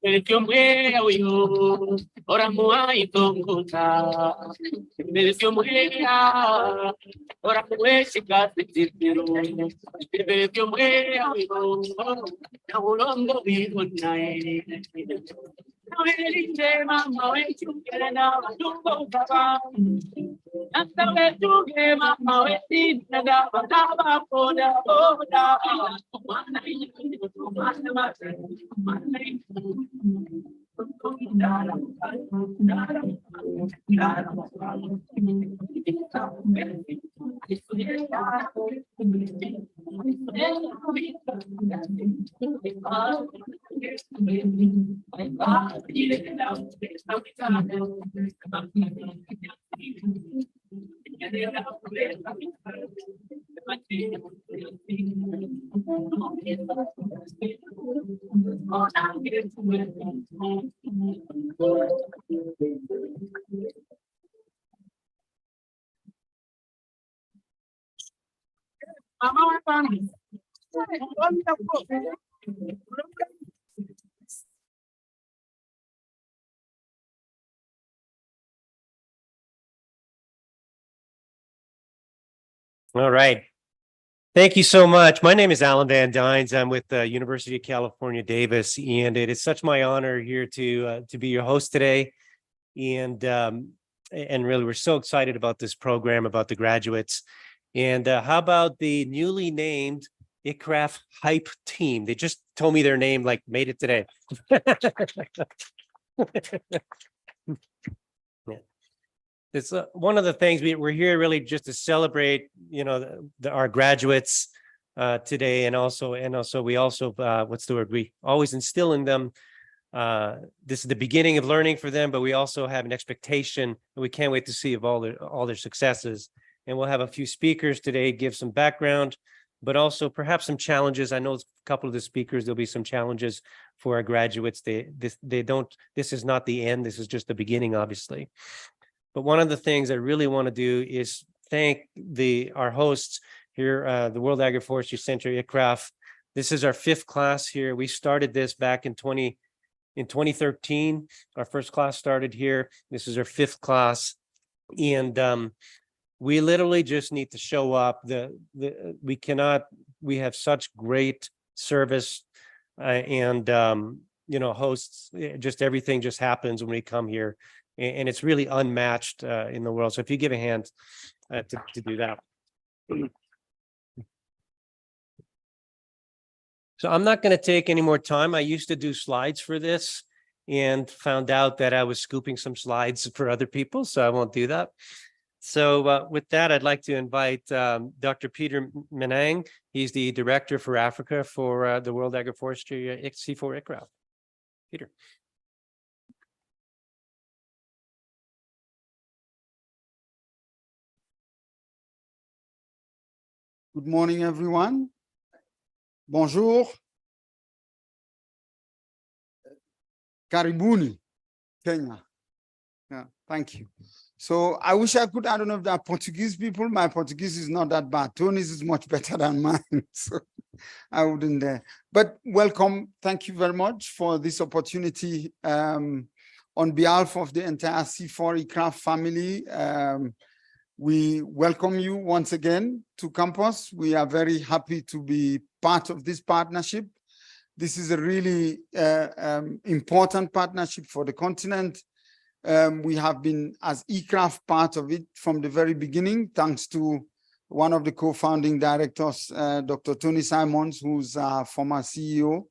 El que hombre oyo, ora mua y tonguta. El que hombre ora mue se cate tirpiro. El que hombre oyo, na ulongo vivo nai. No elinde mama we chukere na matumbo baba. Nanta we chuke mama we tin na baba poda poda. Mana ni mana mana. All right. Thank you so much. My name is Alan Van Dynes. I'm with the University of California, Davis, and it is such my honor here to be your host today. And really, we're so excited about this program, about the graduates. And how about the newly named ICRAF Hype Team? They just told me their name, like made it today. It's one of the things we're here really just to celebrate, you know, our graduates today, and also we also what's the word? We always instill in them. This is the beginning of learning for them, but we also have an expectation, and we can't wait to see of all their successes. And we'll have a few speakers today give some background, but also perhaps some challenges. I know a couple of the speakers, there'll be some challenges for our graduates. This is not the end. This is just the beginning, obviously. But one of the things I really want to do is thank our hosts here, the World Agroforestry Center, ICRAF. This is our 5th class here. We started this back in 2013. Our first class started here. This is our 5th class. And we literally just need to show up. We have such great service and hosts. Just everything just happens when we come here. And it's really unmatched in the world. So if you give a hand to do that. So I'm not going to take any more time. I used to do slides for this and found out that I was scooping some slides for other people, so I won't do that. So with that, I'd like to invite Dr. Peter Menang. He's the Director for Africa for the World Agroforestry C4 ICRAF. Peter. Good morning, everyone. Bonjour. Karibuni, Kenya. Yeah, thank you. So I wish I could, I don't know if there are Portuguese people. My Portuguese is not that bad. Tony's is much better than mine. So I wouldn't dare. But welcome. Thank you very much for this opportunity. On behalf of the entire C4 eCraft family, we welcome you once again to campus. We are very happy to be part of this partnership. This is a really important partnership for the continent. We have been, as eCraft, part of it from the very beginning, thanks to one of the co-founding directors, Dr. Tony Simons, who's our former CEO,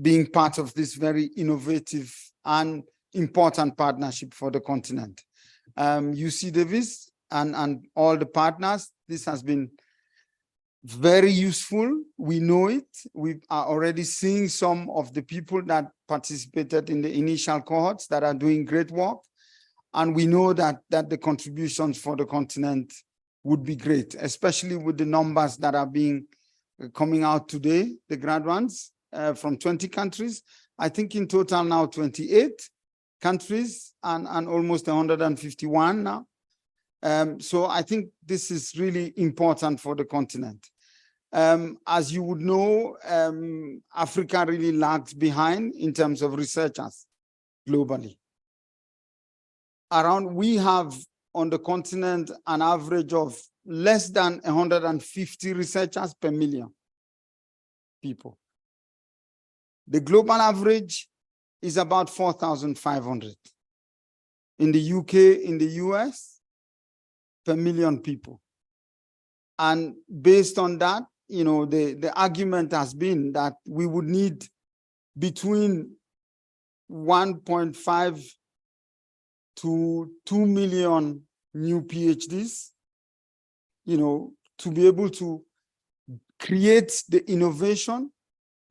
being part of this very innovative and important partnership for the continent. UC Davis and all the partners, this has been very useful. We know it. We are already seeing some of the people that participated in the initial cohorts that are doing great work. And we know that the contributions for the continent would be great, especially with the numbers that are coming out today, the graduates from 20 countries. I think in total now 28 countries and almost 151 now. So I think this is really important for the continent. As you would know, Africa really lags behind in terms of researchers globally. We have on the continent an average of less than 150 researchers per million people. The global average is about 4,500. In the UK, in the US, per million people. And based on that, you know, the argument has been that we would need between 1.5 to 2 million new PhDs, you know, to be able to create the innovation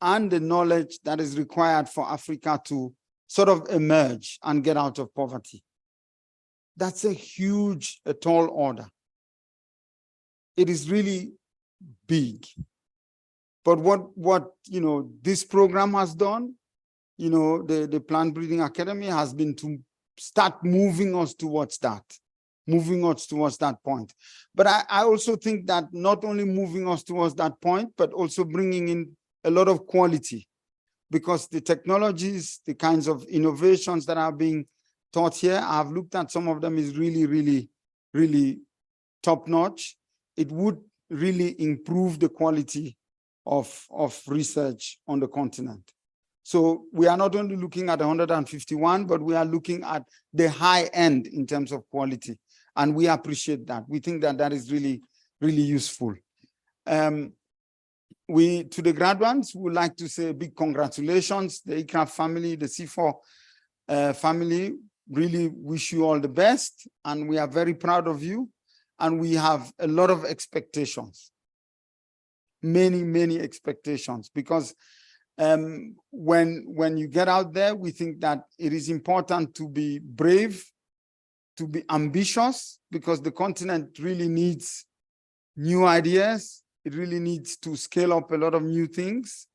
and the knowledge that is required for Africa to sort of emerge and get out of poverty. That's a tall order. It is really big. But what you know, this program has done, you know, the Plant Breeding Academy has been to start moving us towards that point. But I also think that not only moving us towards that point, but also bringing in a lot of quality, because the technologies, the kinds of innovations that are being taught here, I've looked at some of them, is really, really, really top notch. It would really improve the quality of research on the continent. So we are not only looking at 151, but we are looking at the high end in terms of quality. And we appreciate that. We think that that is really, really useful. To the graduates, we would like to say big congratulations. The eCraft family, the C4 family, really wish you all the best. And we are very proud of you. And we have a lot of expectations, many, many expectations, because when you get out there, we think that it is important to be brave, to be ambitious, because the continent really needs new ideas. It really needs to scale up a lot of new things.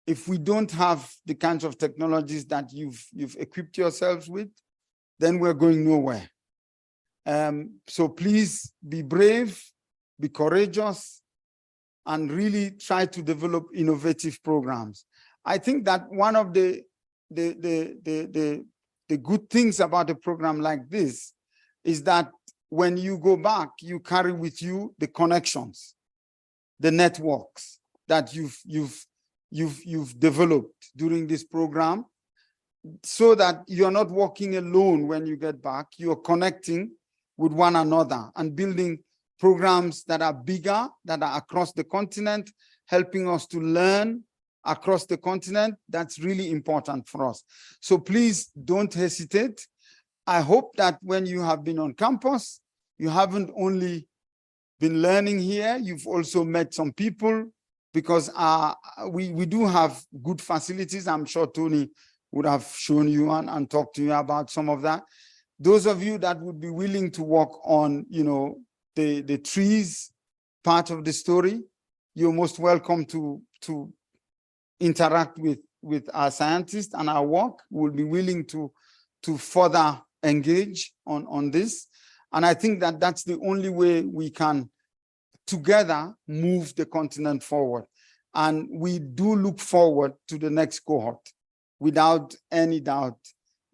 If we don't have the kinds of technologies that you've equipped yourselves with, then we're going nowhere. So please be brave, be courageous, and really try to develop innovative programs. I think that one of the good things about a program like this is that when you go back, you carry with you the connections, the networks that you've developed during this program, so that you're not walking alone when you get back. You're connecting with one another and building programs that are bigger, that are across the continent, helping us to learn across the continent. That's really important for us. So please don't hesitate. I hope that when you have been on campus, you haven't only been learning here, you've also met some people, because we do have good facilities. I'm sure Tony would have shown you and talked to you about some of that. Those of you that would be willing to work on, you know, the trees part of the story, you're most welcome to interact with our scientists and our work. We'll be willing to further engage on this. And I think that that's the only way we can together move the continent forward. And we do look forward to the next cohort without any doubt,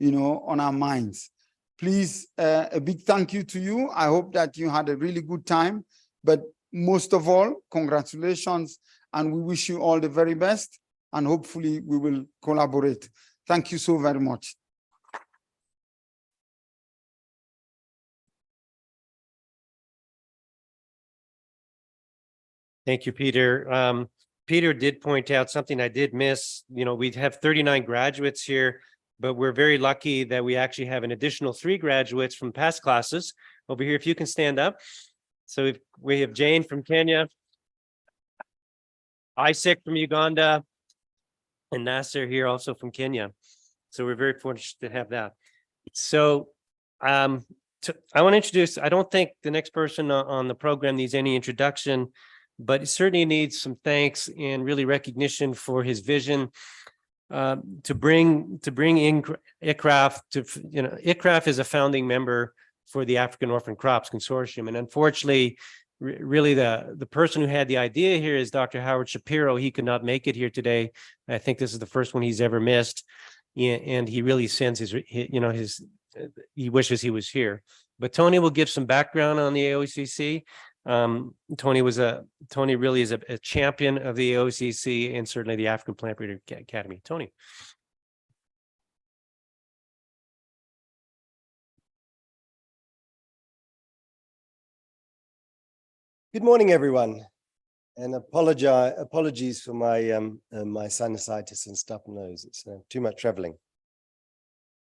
on our minds. Please, a big thank you to you. I hope that you had a really good time, but most of all, congratulations, and we wish you all the very best, and hopefully we will collaborate. Thank you so very much. Thank you, Peter. Peter did point out something I did miss. We have 39 graduates here, but we're very lucky that we actually have an additional 3 graduates from past classes over here. If you can stand up. So we have Jane from Kenya, Isaac from Uganda, and Nasser here also from Kenya. So we're very fortunate to have that. So I want to introduce, I don't think the next person on the program needs any introduction, but it certainly needs some thanks and really recognition for his vision to bring in ICRAF to, ICRAF is a founding member for the African Orphan Crops Consortium. And unfortunately, really the person who had the idea here is Dr. Howard Shapiro. He could not make it here today. I think this is the first one he's ever missed. And he really sends he wishes he was here. But Tony will give some background on the AOCC. Tony really is a champion of the AOCC and certainly the African Plant Breeding Academy. Tony. Good morning, everyone, and apologies for my my sinusitis and stuffed nose. It's too much traveling.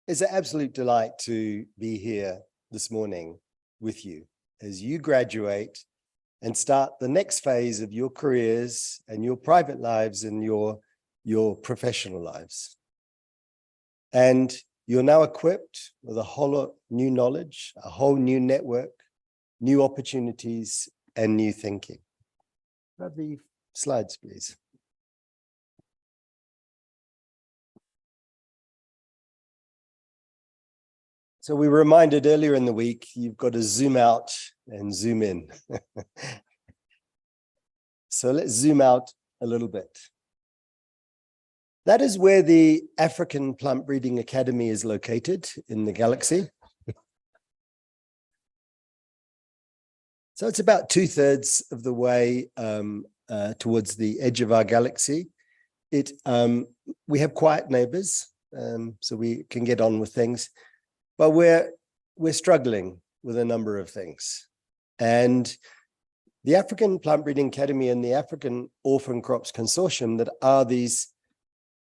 It's an absolute delight to be here this morning with you as you graduate and start the next phase of your careers and your private lives and your professional lives. And you're now equipped with a whole new knowledge, a whole new network, new opportunities, and new thinking. Have the slides, please. So we were reminded earlier in the week, you've got to zoom out and zoom in. So let's zoom out a little bit. That is where the African Plant Breeding Academy is located in the galaxy. So it's about 2/3 of the way towards the edge of our galaxy. We have quiet neighbors, so we can get on with things, but we're struggling with a number of things. And the African Plant Breeding Academy and the African Orphan Crops Consortium, that are these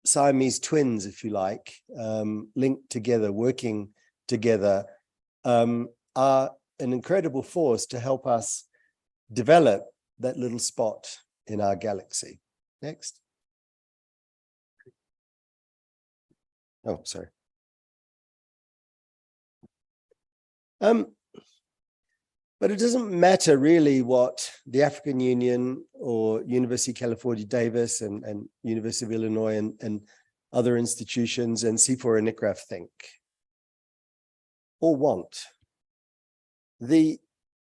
Siamese twins, if you like, linked together, working together, are an incredible force to help us develop that little spot in our galaxy. Next. Oh, sorry. But it doesn't matter really what the African Union or University of California, Davis and University of Illinois and other institutions and C4 and ICRAF think or want. The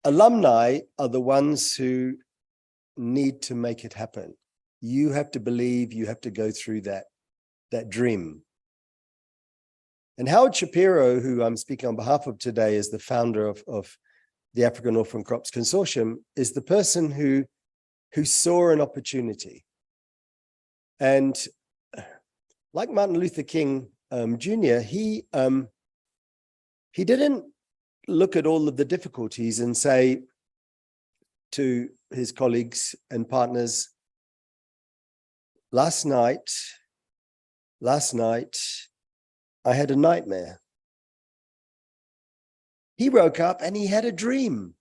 alumni are the ones who need to make it happen. You have to believe, you have to go through that dream. And Howard Shapiro, who I'm speaking on behalf of today, is the founder of the African Orphan Crops Consortium, is the person who saw an opportunity. And like Martin Luther King Jr., he didn't look at all of the difficulties and say to his colleagues and partners, last night, I had a nightmare. He woke up and he had a dream,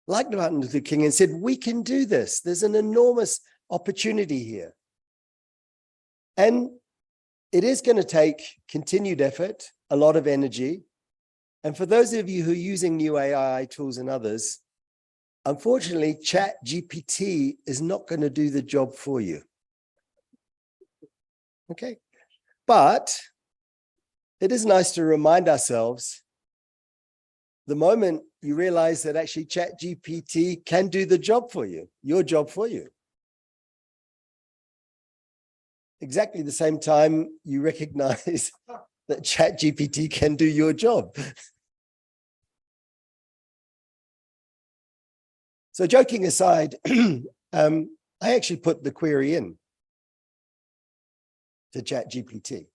like Martin Luther King, and said, we can do this. There's an enormous opportunity here. And it is going to take continued effort, a lot of energy. And for those of you who are using new AI tools and others, Unfortunately, ChatGPT is not going to do the job for you. Okay. But it is nice to remind ourselves the moment you realize that actually ChatGPT can do the job for you, your job for you. Exactly the same time you recognize that ChatGPT can do your job. So joking aside, I actually put the query in to ChatGPT.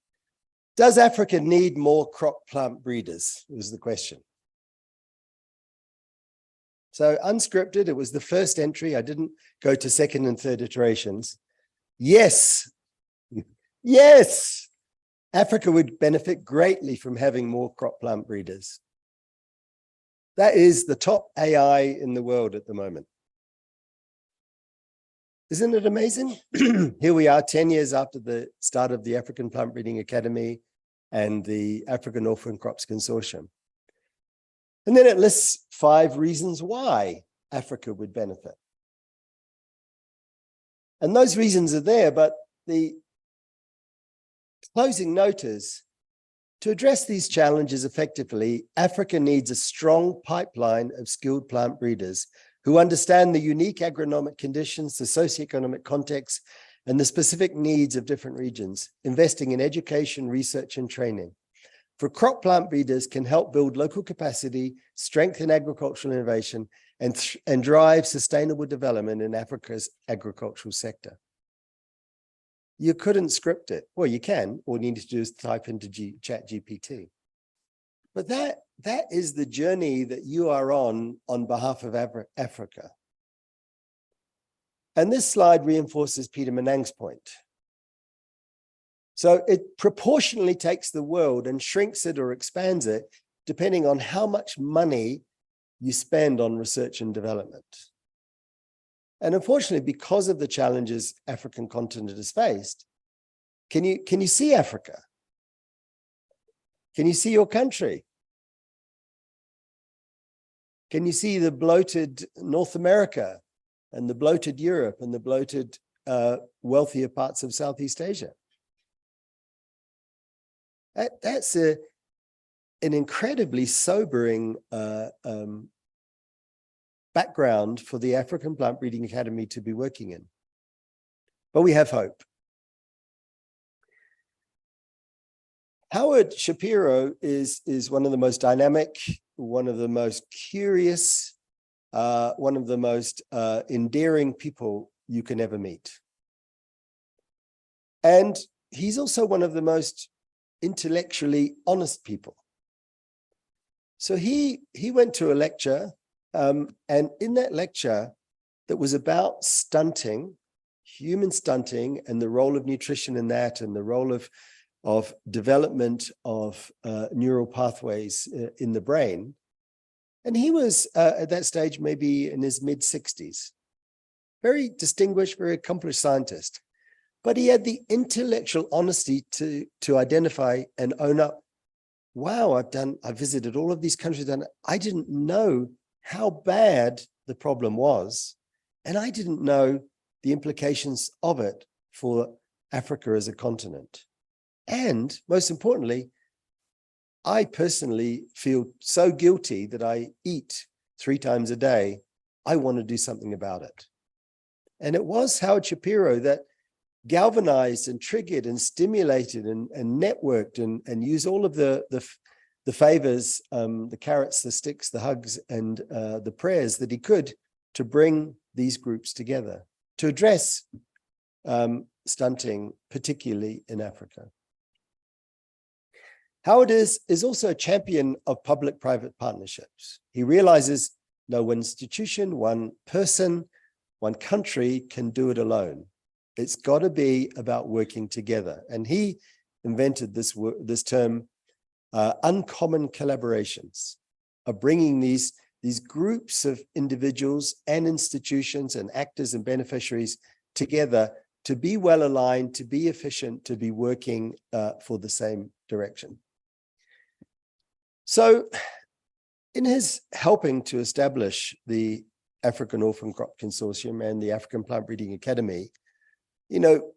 Does Africa need more crop plant breeders? Was the question. So unscripted, it was the first entry. I didn't go to second and third iterations. Yes, yes, Africa would benefit greatly from having more crop plant breeders. That is the top AI in the world at the moment. Isn't it amazing? Here we are 10 years after the start of the African Plant Breeding Academy and the African Orphan Crops Consortium. And then it lists 5 reasons why Africa would benefit. And those reasons are there, but the closing note is, to address these challenges effectively, Africa needs a strong pipeline of skilled plant breeders who understand the unique agronomic conditions, the socioeconomic context, and the specific needs of different regions, investing in education, research, and training. For crop plant breeders can help build local capacity, strengthen agricultural innovation, and drive sustainable development in Africa's agricultural sector. You couldn't script it. Well, you can. All you need to do is type into ChatGPT. But that is the journey that you are on behalf of Africa. And this slide reinforces Peter Manang's point. So it proportionally takes the world and shrinks it or expands it, depending on how much money you spend on research and development. And unfortunately, because of the challenges African continent has faced, can you see Africa? Can you see your country? Can you see the bloated North America and the bloated Europe and the bloated wealthier parts of Southeast Asia? That's an incredibly sobering background for the African Plant Breeding Academy to be working in. But we have hope. Howard Shapiro is one of the most dynamic, one of the most curious, one of the most endearing people you can ever meet. And he's also one of the most intellectually honest people. So he went to a lecture, and in that lecture that was about stunting, human stunting, and the role of nutrition in that, and the role of development of neural pathways in the brain. And he was at that stage, maybe in his mid-60s, very distinguished, very accomplished scientist. But he had the intellectual honesty to identify and own up, wow, I visited all of these countries and I didn't know how bad the problem was. And I didn't know the implications of it for Africa as a continent. And most importantly, I personally feel so guilty that I eat 3 times a day. I want to do something about it. And it was Howard Shapiro that galvanized and triggered and stimulated and networked and used all of the favors, the carrots, the sticks, the hugs, and the prayers that he could to bring these groups together to address stunting, particularly in Africa. Howard is also a champion of public-private partnerships. He realizes no one institution, one person, one country can do it alone. It's got to be about working together. And he invented this term, uncommon collaborations, of bringing these groups of individuals and institutions and actors and beneficiaries together to be well aligned, to be efficient, to be working for the same direction. So in his helping to establish the African Orphan Crop Consortium and the African Plant Breeding Academy, you know,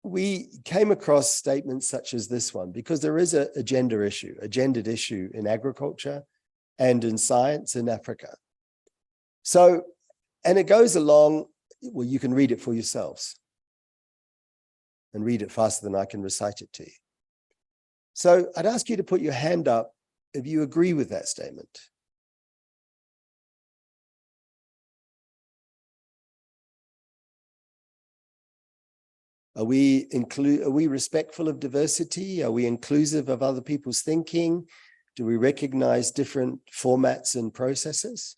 we came across statements such as this one, because there is a gendered issue in agriculture and in science in Africa. So, and it goes along, well, you can read it for yourselves and read it faster than I can recite it to you. So I'd ask you to put your hand up if you agree with that statement. Are we respectful of diversity? Are we inclusive of other people's thinking? Do we recognize different formats and processes?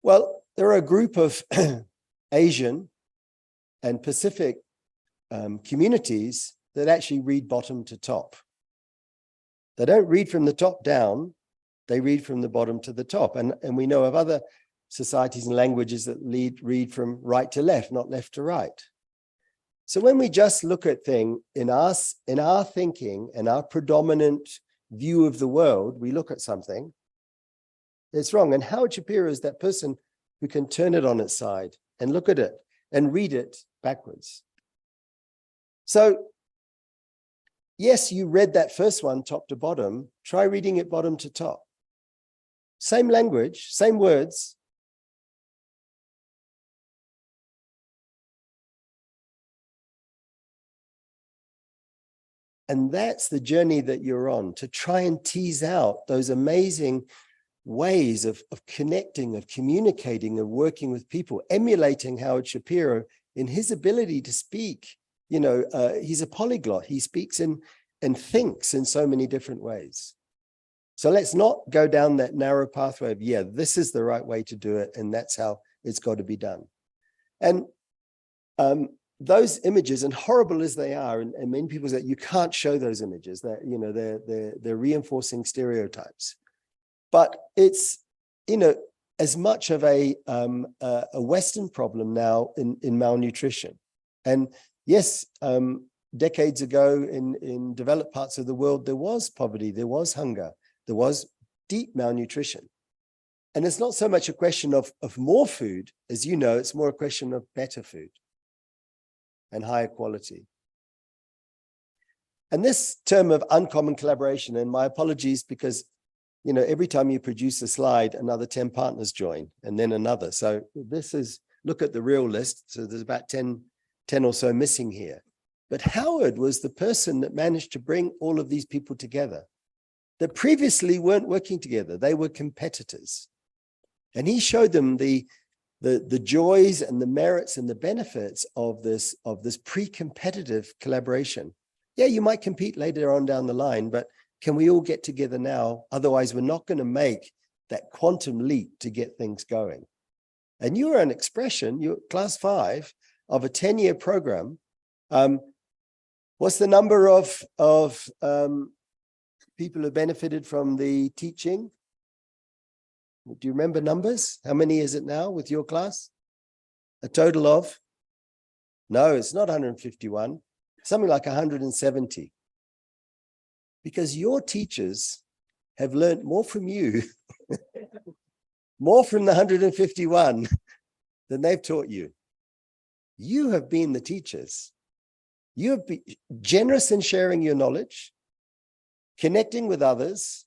Well, there are a group of Asian and Pacific communities that actually read bottom to top. They don't read from the top down, they read from the bottom to the top. And we know of other societies and languages that read from right to left, not left to right. So when we just look at things in our thinking and our predominant view of the world, we look at something, it's wrong. And Howard Shapiro is that person who can turn it on its side and look at it and read it backwards. So yes, you read that first one top to bottom, try reading it bottom to top. Same language, same words. And that's the journey that you're on, to try and tease out those amazing ways of connecting, of communicating, of working with people, emulating Howard Shapiro in his ability to speak. You know, he's a polyglot. He speaks and thinks in so many different ways. So let's not go down that narrow pathway of, yeah, this is the right way to do it, and that's how it's got to be done. And those images, and horrible as they are, and many people say you can't show those images, that, you know, they're reinforcing stereotypes. But it's, you know, as much of a Western problem now in malnutrition. And yes, decades ago in developed parts of the world, there was poverty, there was hunger, there was deep malnutrition. And it's not so much a question of more food, as you know, it's more a question of better food and higher quality. And this term of uncommon collaboration, and my apologies, because, you know, every time you produce a slide, another 10 partners join, and then another. So this is, look at the real list. So there's about 10 or so missing here. But Howard was the person that managed to bring all of these people together that previously weren't working together. They were competitors. And he showed them the joys and the merits and the benefits of this pre-competitive collaboration. Yeah, you might compete later on down the line, but can we all get together now? Otherwise, we're not going to make that quantum leap to get things going. And you are an expression, you're class 5 of a 10-year program. What's the number of people who benefited from the teaching? Do you remember numbers? How many is it now with your class? A total of? No, it's not 151, something like 170. Because your teachers have learned more from you, more from the 151 than they've taught you. You have been the teachers. You have been generous in sharing your knowledge, connecting with others,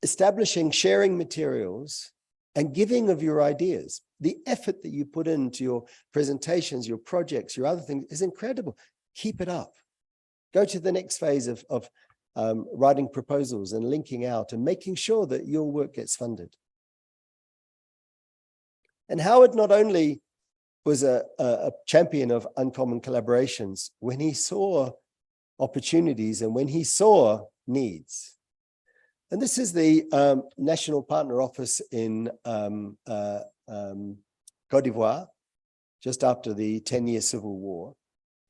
establishing sharing materials, and giving of your ideas. The effort that you put into your presentations, your projects, your other things is incredible. Keep it up. Go to the next phase of writing proposals and linking out and making sure that your work gets funded. And Howard not only was a champion of uncommon collaborations, when he saw opportunities and when he saw needs. And this is the National Partner Office in Côte d'Ivoire, just after the 10-year civil war.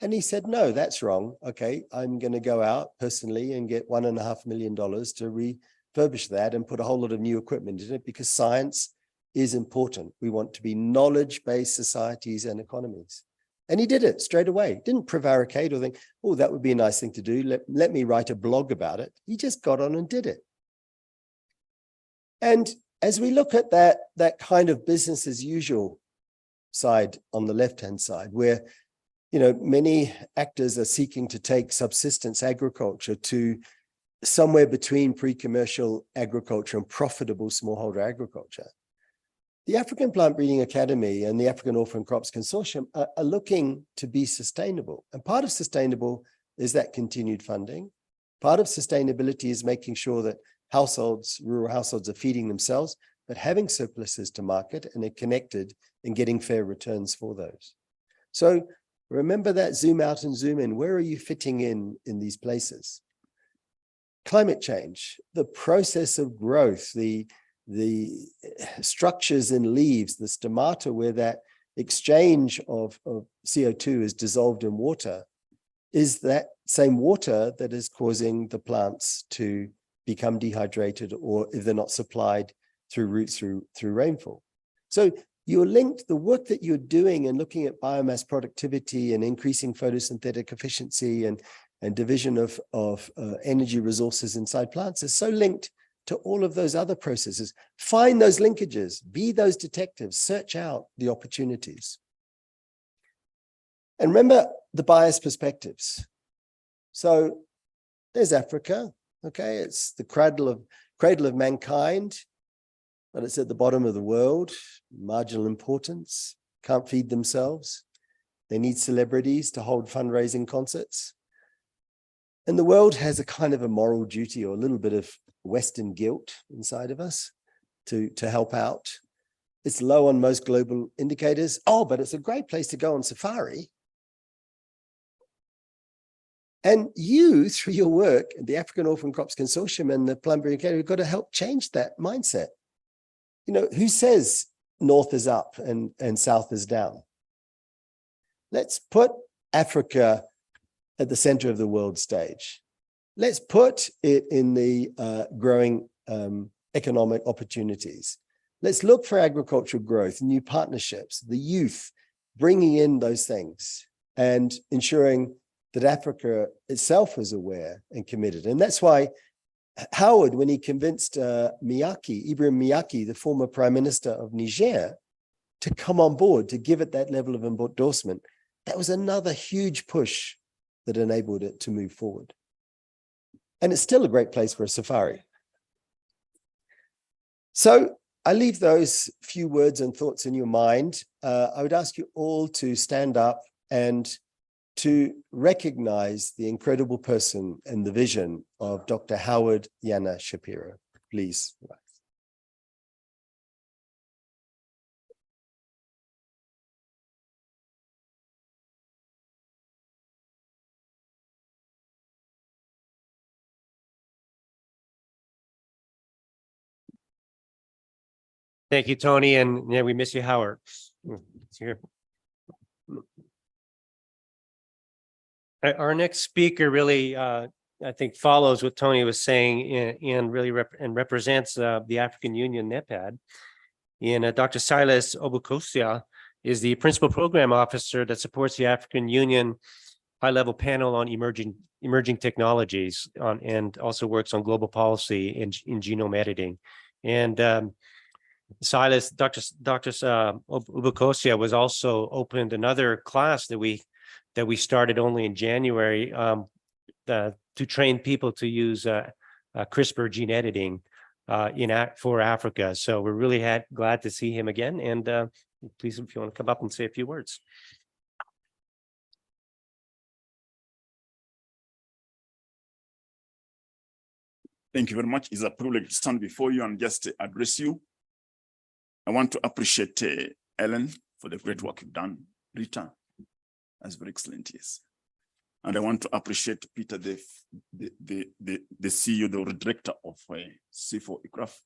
And he said, no, that's wrong. Okay, I'm going to go out personally and get $1.5 million to refurbish that and put a whole lot of new equipment in it, because science is important. We want to be knowledge-based societies and economies. And he did it straight away. Didn't prevaricate or think, oh, that would be a nice thing to do. Let me write a blog about it. He just got on and did it. And as we look at that kind of business as usual side on the left-hand side, where many actors are seeking to take subsistence agriculture to somewhere between pre-commercial agriculture and profitable smallholder agriculture. The African Plant Breeding Academy and the African Orphan Crops Consortium are looking to be sustainable. And part of sustainable is that continued funding. Part of sustainability is making sure that rural households are feeding themselves, but having surpluses to market and are connected and getting fair returns for those. So remember that zoom out and zoom in. Where are you fitting in these places? Climate change, the process of growth, the structures in leaves, the stomata where that exchange of CO2 is dissolved in water, is that same water that is causing the plants to become dehydrated, or if they're not supplied through roots through rainfall. So you're linked, the work that you're doing and looking at biomass productivity and increasing photosynthetic efficiency and division of energy resources inside plants is so linked to all of those other processes. Find those linkages, be those detectives, search out the opportunities. And remember the bias perspectives. So there's Africa, okay? It's the cradle of mankind, but it's at the bottom of the world, marginal importance, can't feed themselves. They need celebrities to hold fundraising concerts. And the world has a kind of a moral duty or a little bit of Western guilt inside of us to help out. It's low on most global indicators. Oh, but it's a great place to go on safari. And you, through your work at the African Orphan Crops Consortium and the Plant Breeding Academy, have got to help change that mindset. Who says north is up and south is down? Let's put Africa at the center of the world stage. Let's put it in the growing economic opportunities. Let's look for agricultural growth, new partnerships, the youth, bringing in those things and ensuring that Africa itself is aware and committed. And that's why Howard, when he convinced Ibrahim Miyaki, the former Prime Minister of Niger, to come on board, to give it that level of endorsement, that was another huge push that enabled it to move forward. And it's still a great place for a safari. So I leave those few words and thoughts in your mind. I would ask you all to stand up and to recognize the incredible person and the vision of Dr. Howard Yana Shapiro. Please. Thank you, Tony. And yeah, we miss you, Howard. It's here. Our next speaker really, I think, follows what Tony was saying and really represents the African Union NEPAD. And Dr. Silas Obukosia is the principal program officer that supports the African Union high-level panel on emerging technologies and also works on global policy in genome editing. And Silas, Dr. Obukosia was also opened another class that we started only in January to train people to use CRISPR gene editing for Africa. So we're really glad to see him again. And please, if you want to come up and say a few words. Thank you very much. It's a privilege to stand before you and just address you. I want to appreciate Ellen for the great work you've done. Rita, that's very excellent, yes. And I want to appreciate Peter, the CEO, the director of C4 Ecraft.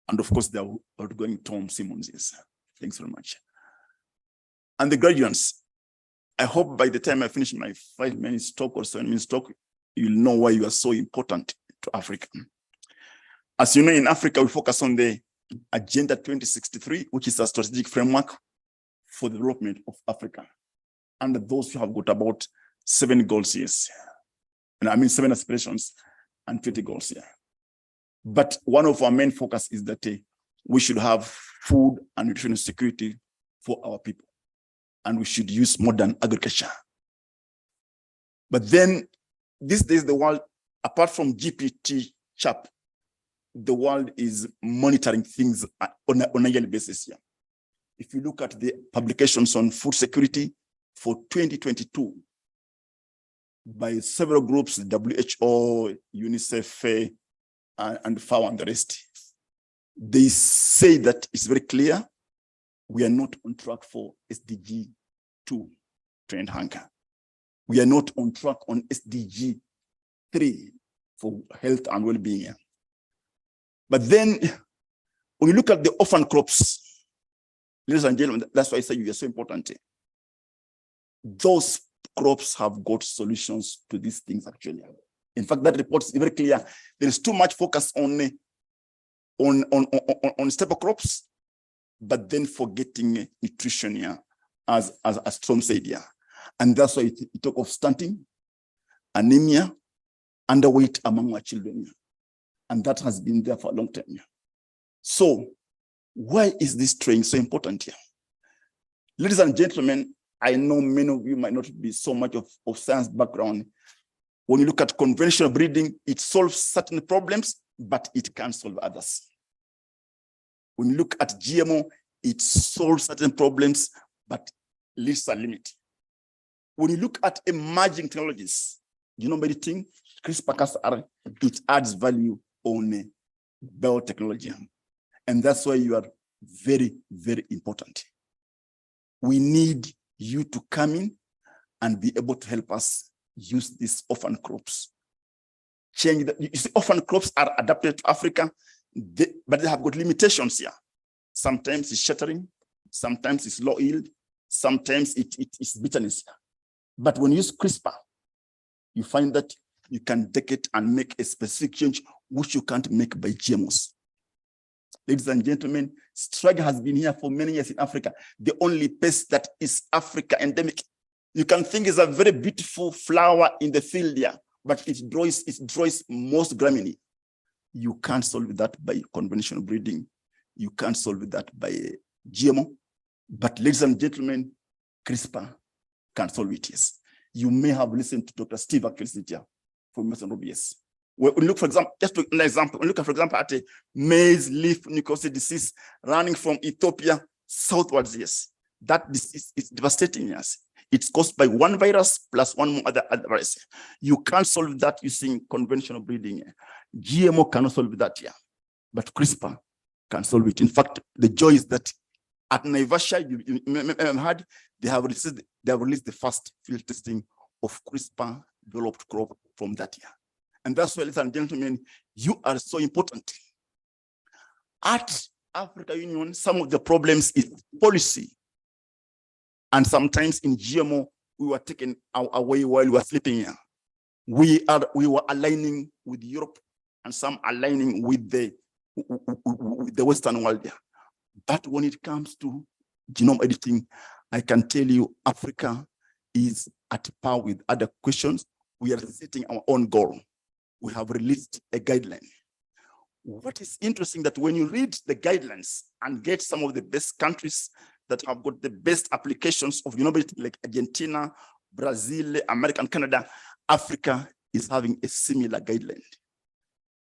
And of course, the outgoing Tom Simmons, yes. Thanks very much. And the graduates, I hope by the time I finish my 5 minutes talk or 7 minutes talk, you'll know why you are so important to Africa. As you know, in Africa, we focus on the Agenda 2063, which is a strategic framework for the development of Africa. And those who have got about 7 goals, yes. And I mean 7 aspirations and 20 goals here. But one of our main focus is that we should have food and nutritional security for our people. And we should use modern agriculture. But then these days, the world, apart from GPT chat, the world is monitoring things on a yearly basis here. If you look at the publications on food security for 2022 by several groups, WHO, UNICEF, and FAO and the rest, they say that it's very clear we are not on track for SDG 2, to end hunger. We are not on track on SDG 3 for health and well-being. But then when you look at the orphan crops, ladies and gentlemen, that's why I say you are so important. Those crops have got solutions to these things actually. In fact, that report is very clear. There is too much focus on staple crops, but then forgetting nutrition here, as Tom said here. And that's why it talk of stunting, anemia, underweight among our children. And that has been there for a long time. So why is this training so important here? Ladies and gentlemen, I know many of you might not be so much of science background. When you look at conventional breeding, it solves certain problems, but it can't solve others. When you look at GMO, it solves certain problems, but leaves a limit. When you look at emerging technologies, genome editing, CRISPR-Cas9, it adds value on biotechnology. And that's why you are very, very important. We need you to come in and be able to help us use these orphan crops. Change that. You see, orphan crops are adapted to Africa, but they have got limitations here. Sometimes it's shattering, sometimes it's low yield, sometimes it's bitterness. But when you use CRISPR, you find that you can take it and make a specific change which you can't make by GMOs. Ladies and gentlemen, strike has been here for many years in Africa. The only pest that is Africa endemic. You can think it's a very beautiful flower in the field here, but it destroys most graminy. You can't solve that by conventional breeding. You can't solve that by GMO. But ladies and gentlemen, CRISPR can solve it, yes. You may have listened to Dr. Steve Akelsitya from Mason OBS. When you look, for example, just to an example, when you look at, for example, at a maize leaf nucleoside disease running from Ethiopia southwards, yes, that disease is devastating, yes. It's caused by one virus plus one more other virus. You can't solve that using conventional breeding. GMO cannot solve that here, but CRISPR can solve it. In fact, the joy is that at Naivasha, you heard, they have released the first field testing of CRISPR developed crop from that year. And that's why, ladies and gentlemen, you are so important. At Africa Union, some of the problems is policy. And sometimes in GMO, we were taken away while we were sleeping here. We were aligning with Europe and some aligning with the Western world there. But when it comes to genome editing, I can tell you Africa is at par with other questions. We are setting our own goal. We have released a guideline. What is interesting that when you read the guidelines and get some of the best countries that have got the best applications of genome editing, like Argentina, Brazil, America, and Canada, Africa is having a similar guideline.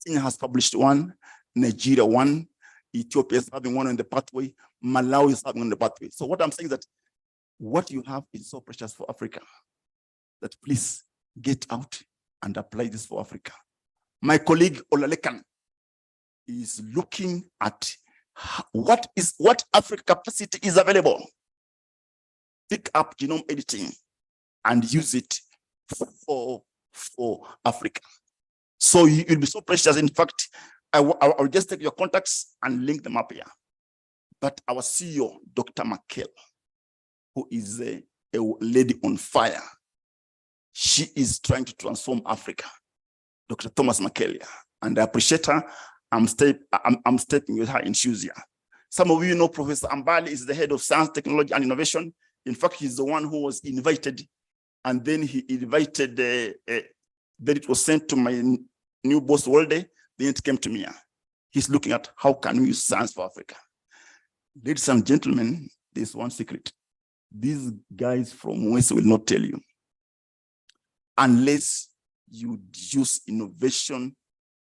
Kenya has published one, Nigeria one, Ethiopia is having one on the pathway, Malawi is having on the pathway. So what I'm saying is that what you have is so precious for Africa that please get out and apply this for Africa. My colleague Olalekan is looking at what Africa capacity is available. Pick up genome editing and use it for Africa. So you'll be so precious. In fact, I'll just take your contacts and link them up here. But our CEO, Dr. McKell, who is a lady on fire, she is trying to transform Africa. Dr. Thomas McKell, and I appreciate her. I'm stepping with her in shoes here. Some of you know Professor Ambali is the head of science, technology, and innovation. In fact, he's the one who was invited, and then he invited, then it was sent to my new boss, World Day, then it came to me. He's looking at how can we use science for Africa. Ladies and gentlemen, there's one secret. These guys from West will not tell you. Unless you use innovation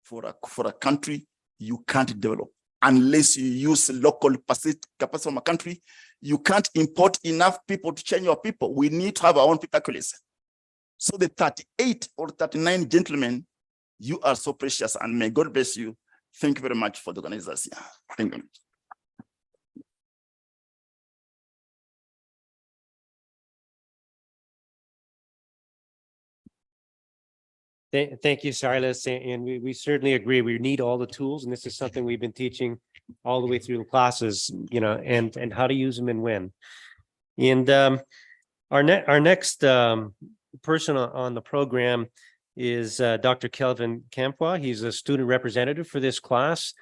for a country, you can't develop. Unless you use local capacity from a country, you can't import enough people to change your people. We need to have our own people. So the 38 or 39 gentlemen, you are so precious, and may God bless you. Thank you very much for the organization. Thank you. Thank you, Silas, and we certainly agree. We need all the tools, and this is something we've been teaching all the way through the classes, you know, and how to use them and when. And our next person on the program is Dr. Kelvin Campois. He's a student representative for this class,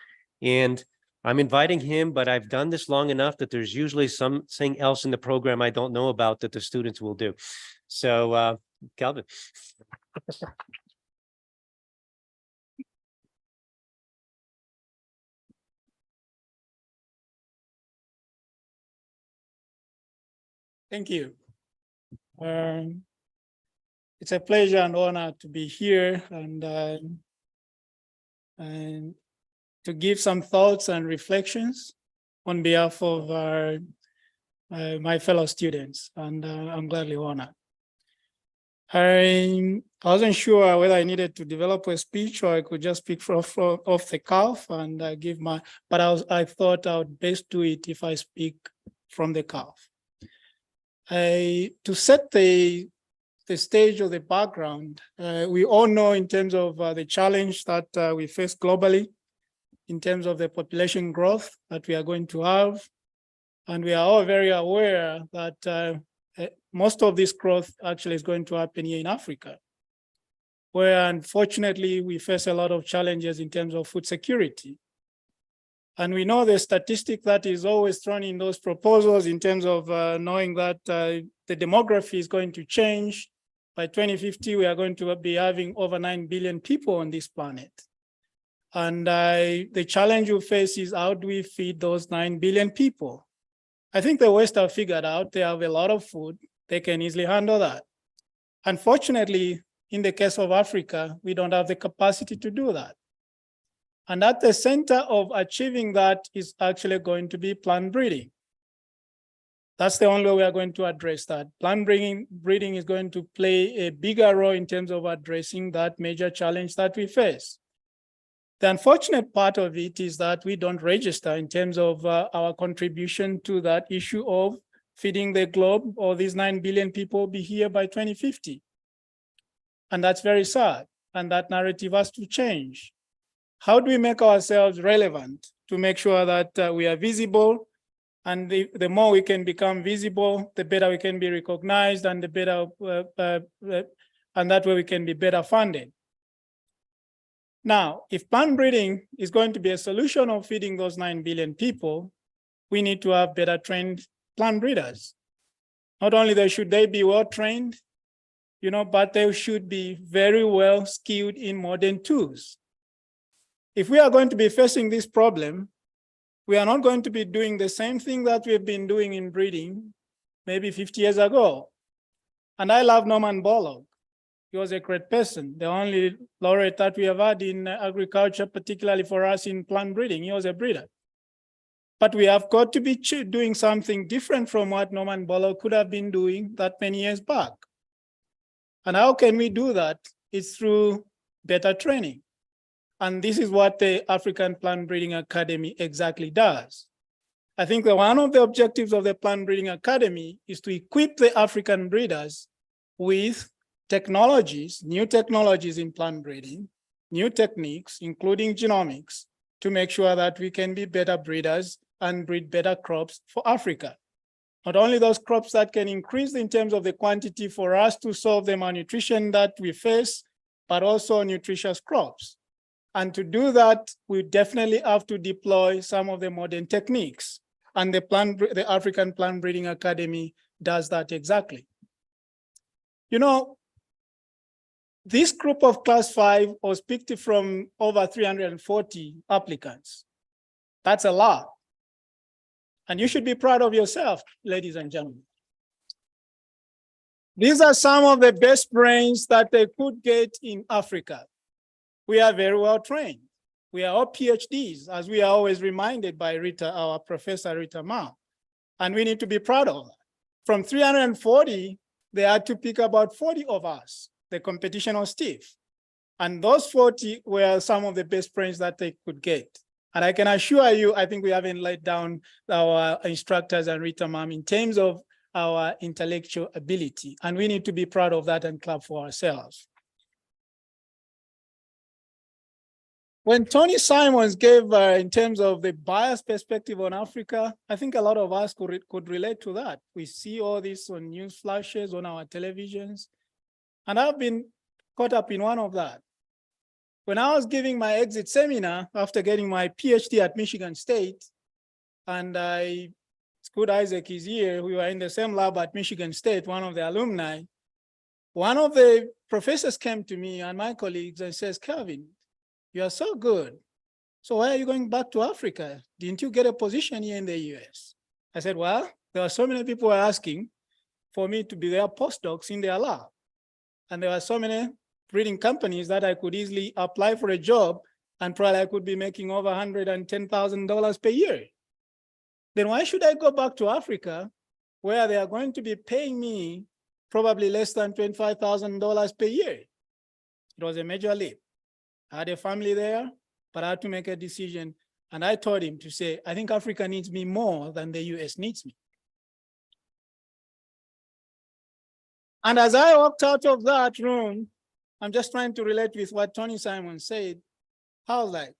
and I'm inviting him, but I've done this long enough that there's usually something else in the program I don't know about that the students will do. So, Kelvin. Thank you. It's a pleasure and honor to be here and to give some thoughts and reflections on behalf of my fellow students, and I'm gladly honored. I wasn't sure whether I needed to develop a speech or I could just speak off the cuff and give my, but I thought I would best do it if I speak from the cuff. To set the stage or the background, we all know in terms of the challenge that we face globally, in terms of the population growth that we are going to have. And we are all very aware that most of this growth actually is going to happen here in Africa, where unfortunately we face a lot of challenges in terms of food security. And we know the statistic that is always thrown in those proposals in terms of knowing that the demography is going to change. By 2050, we are going to be having over 9 billion people on this planet. And the challenge we face is how do we feed those 9 billion people? I think the West have figured out they have a lot of food. They can easily handle that. Unfortunately, in the case of Africa, we don't have the capacity to do that. And at the center of achieving that is actually going to be plant breeding. That's the only way we are going to address that. Plant breeding is going to play a bigger role in terms of addressing that major challenge that we face. The unfortunate part of it is that we don't register in terms of our contribution to that issue of feeding the globe, or these 9 billion people be here by 2050. And that's very sad. And that narrative has to change. How do we make ourselves relevant to make sure that we are visible? And the more we can become visible, the better we can be recognized, and the better, and that way we can be better funded. Now, if plant breeding is going to be a solution of feeding those 9 billion people, we need to have better trained plant breeders. Not only should they be well trained, but they should be very well skilled in modern tools. If we are going to be facing this problem, we are not going to be doing the same thing that we've been doing in breeding maybe 50 years ago. And I love Norman Borlaug. He was a great person, the only laureate that we have had in agriculture, particularly for us in plant breeding. He was a breeder. But we have got to be doing something different from what Norman Borlaug could have been doing that many years back. And how can we do that? It's through better training. And this is what the African Plant Breeding Academy exactly does. I think that one of the objectives of the Plant Breeding Academy is to equip the African breeders with technologies, new technologies in plant breeding, new techniques, including genomics, to make sure that we can be better breeders and breed better crops for Africa. Not only those crops that can increase in terms of the quantity for us to solve the malnutrition that we face, but also nutritious crops. And to do that, we definitely have to deploy some of the modern techniques. And the African Plant Breeding Academy does that exactly. This group of class 5 was picked from over 340 applicants. That's a lot. And you should be proud of yourself, ladies and gentlemen. These are some of the best brains that they could get in Africa. We are very well trained. We are all PhDs, as we are always reminded by Rita, our Professor Rita Ma. And we need to be proud of that. From 340, they had to pick about 40 of us. The competition was stiff. And those 40 were some of the best brains that they could get. And I can assure you, I think we haven't let down our instructors and Rita Ma'am in terms of our intellectual ability. And we need to be proud of that and clap for ourselves. When Tony Simons gave in terms of the biased perspective on Africa, I think a lot of us could relate to that. We see all this on news flashes, on our televisions. And I've been caught up in one of that. When I was giving my exit seminar after getting my PhD at Michigan State, and Scott Isaac is here, we were in the same lab at Michigan State, one of the alumni. One of the professors came to me and my colleagues and says, Kelvin, you are so good. So why are you going back to Africa? Didn't you get a position here in the US? I said, well, there are so many people asking for me to be their postdocs in their lab. And there are so many breeding companies that I could easily apply for a job and probably I could be making over $110,000 per year. Then why should I go back to Africa where they are going to be paying me probably less than $25,000 per year? It was a major leap. I had a family there, but I had to make a decision. And I told him to say, I think Africa needs me more than the US needs me. And as I walked out of that room, I'm just trying to relate with what Tony Simons said. I was like,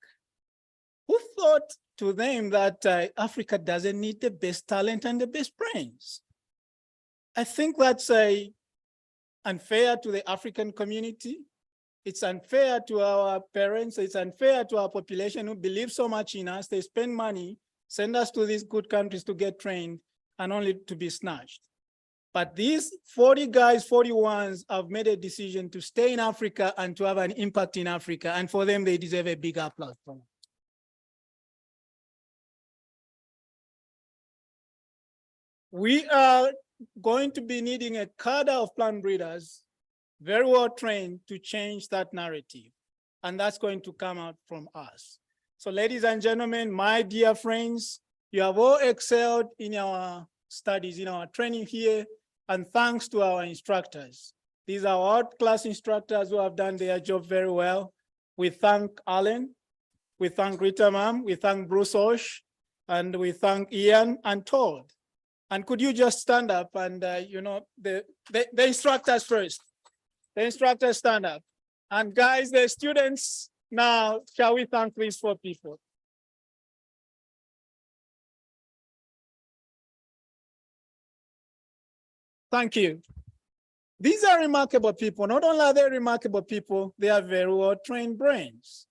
who thought to them that Africa doesn't need the best talent and the best brains? I think that's unfair to the African community. It's unfair to our parents. It's unfair to our population who believe so much in us. They spend money, send us to these good countries to get trained and only to be snatched. But these 40 guys, 41s have made a decision to stay in Africa and to have an impact in Africa. And for them, they deserve a big applause. We are going to be needing a cadre of plant breeders, very well trained to change that narrative. And that's going to come out from us. So ladies and gentlemen, my dear friends, you have all excelled in our studies, in our training here, and thanks to our instructors. These are world-class instructors who have done their job very well. We thank Alan, we thank Rita Ma'am, we thank Bruce Osh, and we thank Ian and Todd. And could you just stand up and, the instructors first. The instructors stand up. And guys, the students, now, shall we thank these 4 people? Thank you. These are remarkable people. Not only are they remarkable people, they are very well-trained brains,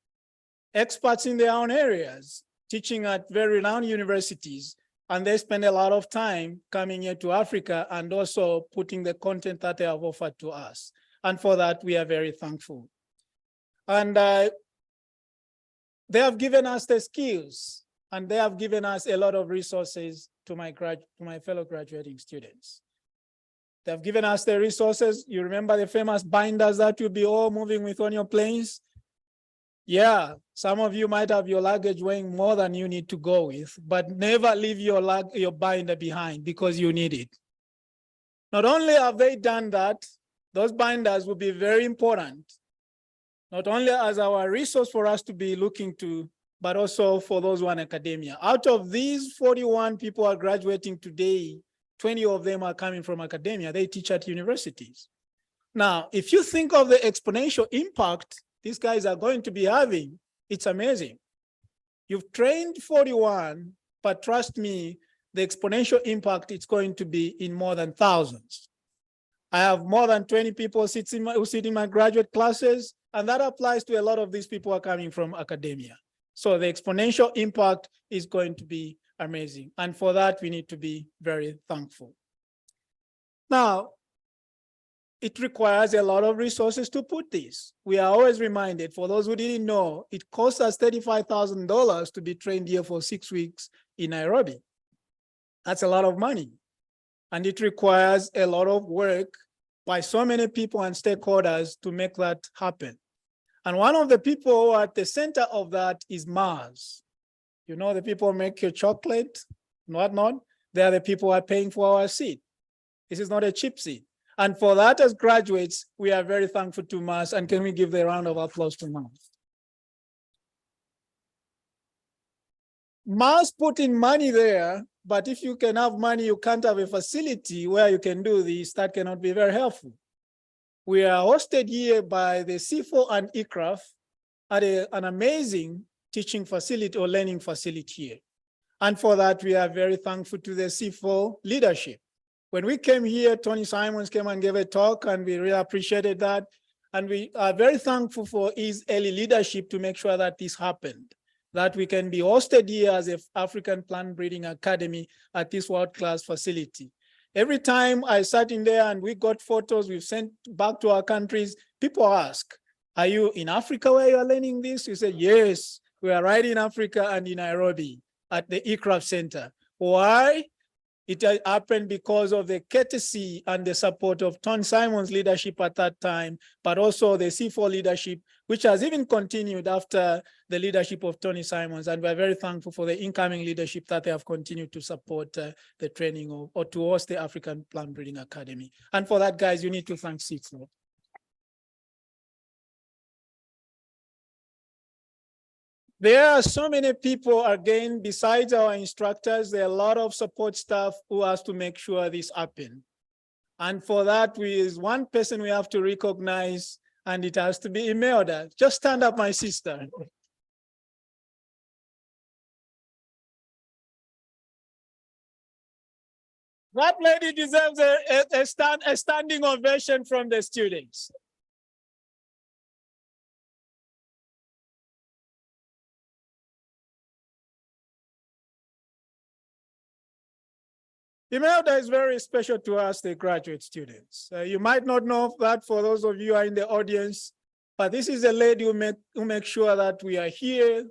experts in their own areas, teaching at very renowned universities, and they spend a lot of time coming here to Africa and also putting the content that they have offered to us. And for that, we are very thankful. And they have given us the skills, and they have given us a lot of resources to my fellow graduating students. They've given us the resources. You remember the famous binders that you'll be all moving with on your planes? Yeah, some of you might have your luggage weighing more than you need to go with, but never leave your binder behind because you need it. Not only have they done that, those binders will be very important, not only as our resource for us to be looking to, but also for those who are in academia. Out of these 41 people who are graduating today, 20 of them are coming from academia. They teach at universities. Now, if you think of the exponential impact these guys are going to be having, it's amazing. You've trained 41, but trust me, the exponential impact is going to be in more than thousands. I have more than 20 people who sit in my graduate classes, and that applies to a lot of these people who are coming from academia. So the exponential impact is going to be amazing. And for that, we need to be very thankful. Now, it requires a lot of resources to put this. We are always reminded, for those who didn't know, it costs us $35,000 to be trained here for 6 weeks in Nairobi. That's a lot of money. And it requires a lot of work by so many people and stakeholders to make that happen. And one of the people who are at the center of that is Mars. You know, the people who make your chocolate and whatnot, they are the people who are paying for our seat. This is not a cheap seat. And for that, as graduates, we are very thankful to Mars. And can we give the round of applause to Mars? Mars put in money there, but if you can have money, you can't have a facility where you can do this. That cannot be very helpful. We are hosted here by the C4 and ICRAF at an amazing teaching facility or learning facility here. And for that, we are very thankful to the C4 leadership. When we came here, Tony Simons came and gave a talk, and we really appreciated that. And we are very thankful for his early leadership to make sure that this happened, that we can be hosted here as an African Plant Breeding Academy at this world-class facility. Every time I sat in there and we got photos we've sent back to our countries, people ask, are you in Africa where you are learning this? You said, yes, we are right in Africa and in Nairobi at the ICRAF Center. Why? It happened because of the courtesy and the support of Tony Simons' leadership at that time, but also the C4 leadership, which has even continued after the leadership of Tony Simons. And we're very thankful for the incoming leadership that they have continued to support the training of, or to host the African Plant Breeding Academy. And for that, guys, you need to thank C4. There are so many people, again, besides our instructors, there are a lot of support staff who has to make sure this happens. And for that, is one person we have to recognize, and it has to be Imelda. Just stand up, my sister. That lady deserves a standing ovation from the students. Imelda is very special to us, the graduate students. You might not know that for those of you who are in the audience, but this is a lady who makes sure that we are here.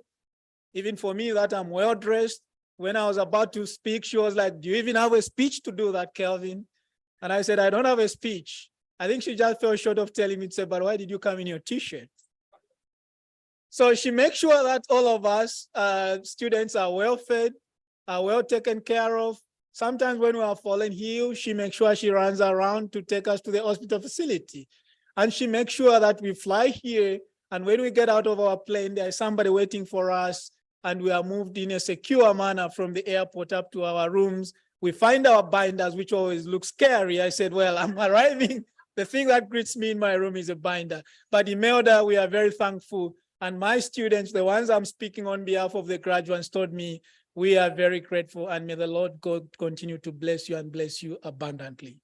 Even for me, that I'm well dressed. When I was about to speak, she was like, do you even have a speech to do that, Kelvin? And I said, I don't have a speech. I think she just fell short of telling me, but why did you come in your t-shirt? So she makes sure that all of us students are well fed, are well taken care of. Sometimes when we are falling ill, she makes sure she runs around to take us to the hospital facility. And she makes sure that we fly here, and when we get out of our plane, there's somebody waiting for us, and we are moved in a secure manner from the airport up to our rooms. We find our binders, which always look scary. I said, well, I'm arriving. The thing that greets me in my room is a binder. But Imelda, we are very thankful. And my students, the ones I'm speaking on behalf of the graduates, told me, we are very grateful, and may the Lord God continue to bless you and bless you abundantly.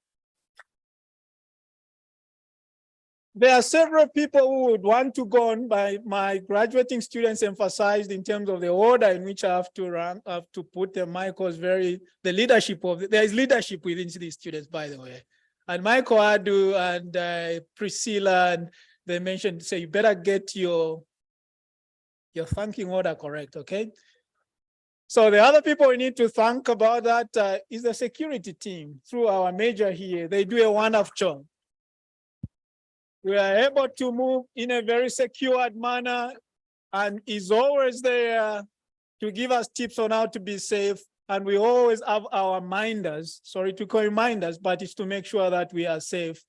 There are several people who would want to go on, by my graduating students emphasized in terms of the order in which I have to put them. Michael's the leadership of, there is leadership within these students, by the way. And Michael Adu and Priscilla, and they mentioned, say, you better get your thanking order correct, okay? So the other people we need to thank about that is the security team through our major here. They do a wonderful job. We are able to move in a very secured manner, and is always there to give us tips on how to be safe. And we always have our minders, sorry to call you minders, but it's to make sure that we are safe.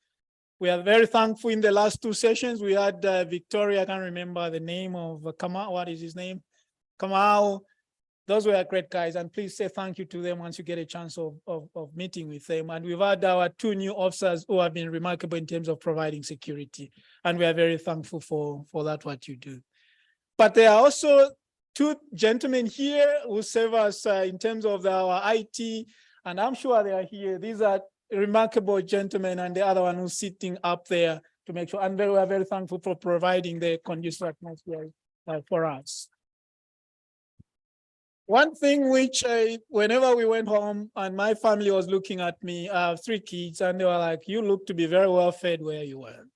We are very thankful. In the last 2 sessions, we had Victoria, I can't remember the name of Kamau, what is his name? Kamau. Those were great guys, and please say thank you to them once you get a chance of meeting with them. And we've had our 2 new officers who have been remarkable in terms of providing security, and we are very thankful for that, what you do. But there are also 2 gentlemen here who serve us in terms of our IT, and I'm sure they are here. These are remarkable gentlemen, and the other one who's sitting up there to make sure, and we are very thankful for providing the conducive atmosphere for us. One thing which whenever we went home and my family was looking at me, I have 3 kids, and they were like, you look to be very well fed where you went.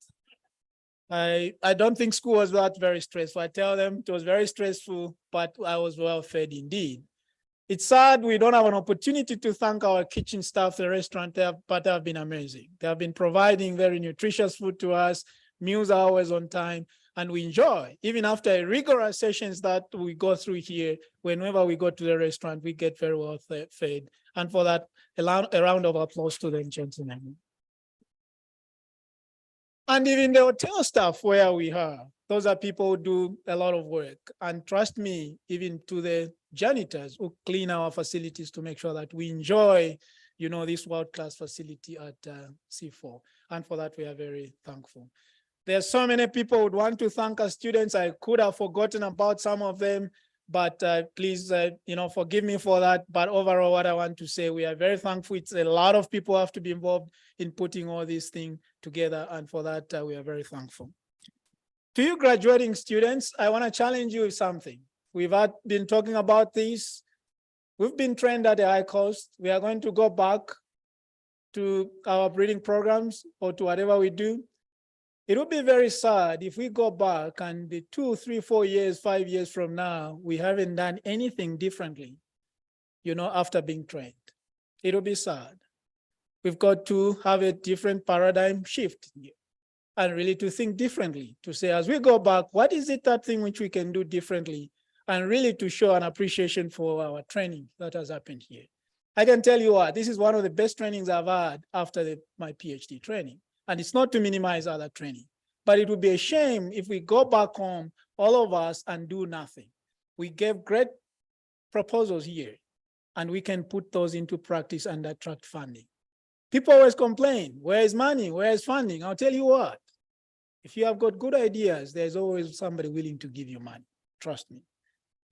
I don't think school was that very stressful. I tell them it was very stressful, but I was well fed indeed. It's sad we don't have an opportunity to thank our kitchen staff, the restaurant, but they have been amazing. They have been providing very nutritious food to us. Meals are always on time, and we enjoy. Even after rigorous sessions that we go through here, whenever we go to the restaurant, we get very well fed. And for that, a round of applause to them, gentlemen. And even the hotel staff where we are, those are people who do a lot of work. And trust me, even to the janitors who clean our facilities to make sure that we enjoy, this world-class facility at C4. And for that, we are very thankful. There are so many people who would want to thank our students. I could have forgotten about some of them, but please, forgive me for that. But overall, what I want to say, we are very thankful. It's a lot of people have to be involved in putting all these things together. And for that, we are very thankful. To you graduating students, I want to challenge you with something. We've been talking about this. We've been trained at a high cost. We are going to go back to our breeding programs or to whatever we do. It would be very sad if we go back and the 2, 3, 4 years, 5 years from now, we haven't done anything differently, after being trained. It will be sad. We've got to have a different paradigm shift here and really to think differently, to say, as we go back, what is it that thing which we can do differently, and really to show an appreciation for our training that has happened here. I can tell you what, this is one of the best trainings I've had after my PhD training. And it's not to minimize other training, but it would be a shame if we go back home, all of us, and do nothing. We gave great proposals here, and we can put those into practice and attract funding. People always complain, where is money, where is funding? I'll tell you what, if you have got good ideas, there's always somebody willing to give you money, trust me.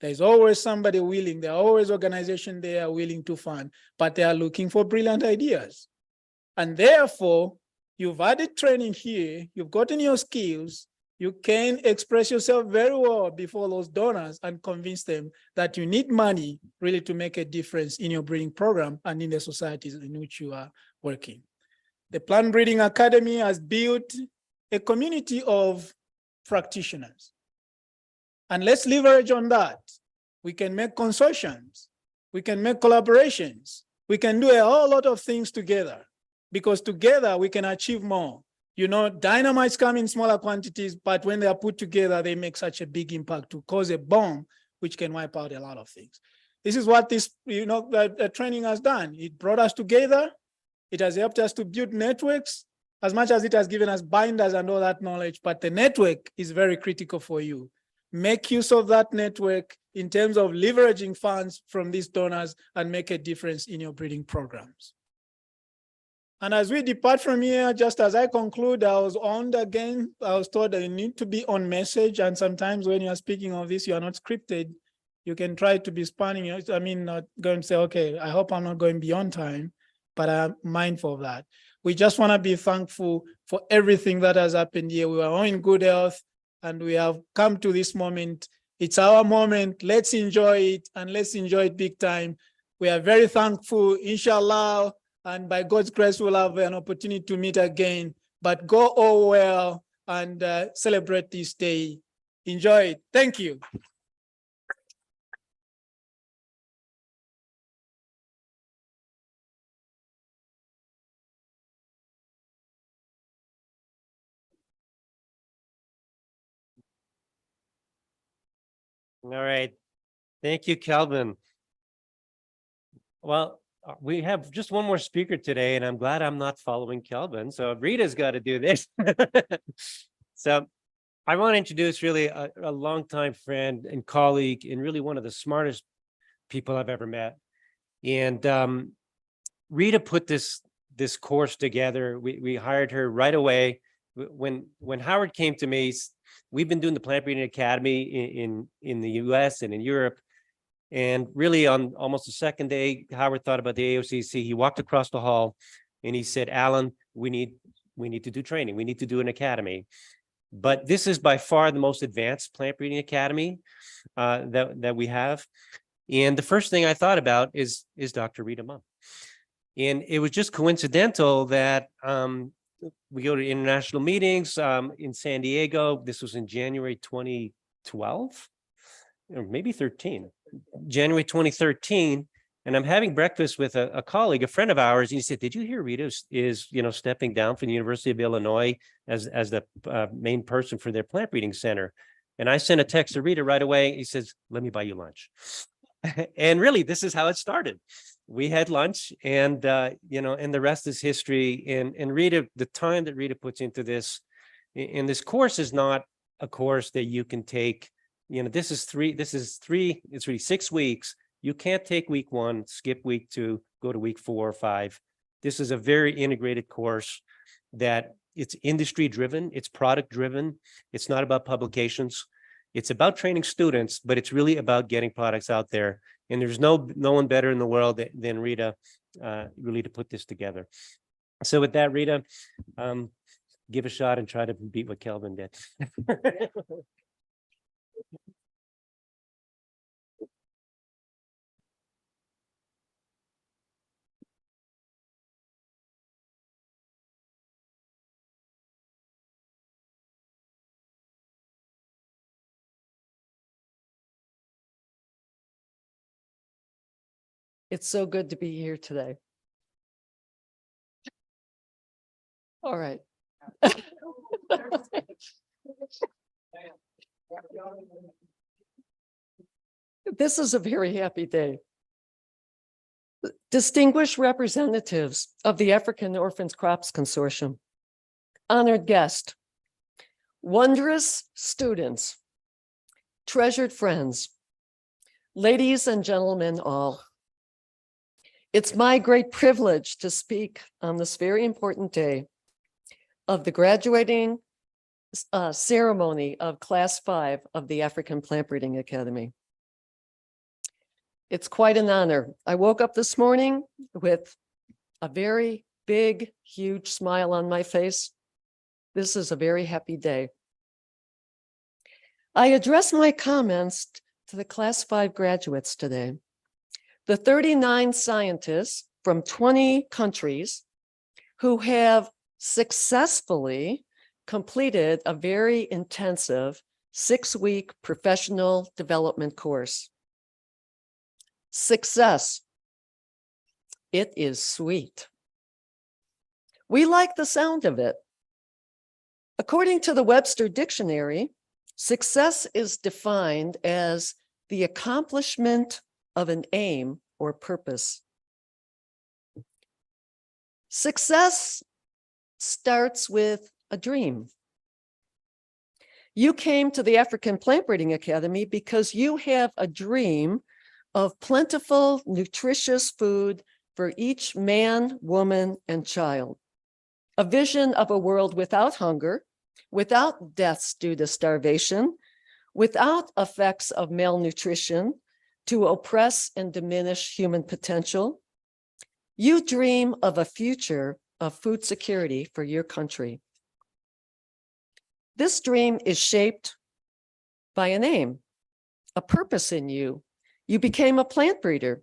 There's always somebody willing, there are always organizations there willing to fund, but they are looking for brilliant ideas. And therefore, you've added training here, you've gotten your skills, you can express yourself very well before those donors and convince them that you need money really to make a difference in your breeding program and in the societies in which you are working. The Plant Breeding Academy has built a community of practitioners. And let's leverage on that. We can make consortiums, we can make collaborations, we can do a whole lot of things together. Because together we can achieve more. Dynamites come in smaller quantities, but when they are put together, they make such a big impact to cause a bomb, which can wipe out a lot of things. This is what this, training has done. It brought us together. It has helped us to build networks, as much as it has given us binders and all that knowledge, but the network is very critical for you. Make use of that network in terms of leveraging funds from these donors and make a difference in your breeding programs. And as we depart from here, just as I conclude, I was warned again. I was told that you need to be on message. And sometimes when you're speaking of this, you are not scripted. You can try to be spanning. Not going to say, okay, I hope I'm not going beyond time, but I'm mindful of that. We just want to be thankful for everything that has happened here. We are all in good health and we have come to this moment. It's our moment. Let's enjoy it, and let's enjoy it big time. We are very thankful, inshallah. And by God's grace, we'll have an opportunity to meet again. But go all well and celebrate this day. Enjoy it. Thank you. All right. Thank you, Calvin. Well, we have just one more speaker today, and I'm glad I'm not following Kelvin. So Rita's got to do this. So I want to introduce really a longtime friend and colleague, and really one of the smartest people I've ever met. And Rita put this course together. We hired her right away. When Howard came to me, we've been doing the Plant Breeding Academy in the US and in Europe. And really on almost the second day, Howard thought about the AOCC. He walked across the hall and he said, Alan, we need to do training. We need to do an academy. But this is by far the most advanced plant breeding academy that we have. And the first thing I thought about is Dr. Rita Mum. And it was just coincidental that we go to international meetings in San Diego. This was in January 2012, or maybe 13, January 2013. And I'm having breakfast with a colleague, a friend of ours. And he said, "Did you hear Rita is stepping down from the University of Illinois as the main person for their plant breeding center?" And I sent a text to Rita right away. He says, "Let me buy you lunch." And really, this is how it started. We had lunch, and and the rest is history. And Rita, the time that Rita puts into this, and this course is not a course that you can take. This is three. It's really 6 weeks. You can't take week 1, skip week 2, go to week 4 or 5. This is a very integrated course that it's industry driven, it's product driven. It's not about publications. It's about training students, but it's really about getting products out there. And there's no one better in the world than Rita, really to put this together. So with that, Rita, give a shot and try to beat what Kelvin did. It's so good to be here today. All right. This is a very happy day. Distinguished representatives of the African Orphans Crops Consortium, honored guest, wondrous students, treasured friends, ladies and gentlemen all. It's my great privilege to speak on this very important day of the graduating ceremony of Class 5 of the African Plant Breeding Academy. It's quite an honor. I woke up this morning with a very big, huge smile on my face. This is a very happy day. I address my comments to the Class 5 graduates today. The 39 scientists from 20 countries who have successfully completed a very intensive 6-week professional development course. Success. It is sweet. We like the sound of it. According to the Webster Dictionary, success is defined as the accomplishment of an aim or purpose. Success starts with a dream. You came to the African Plant Breeding Academy because you have a dream of plentiful, nutritious food for each man, woman, and child. A vision of a world without hunger, without deaths due to starvation, without effects of malnutrition to oppress and diminish human potential. You dream of a future of food security for your country. This dream is shaped by an aim, a purpose in you. You became a plant breeder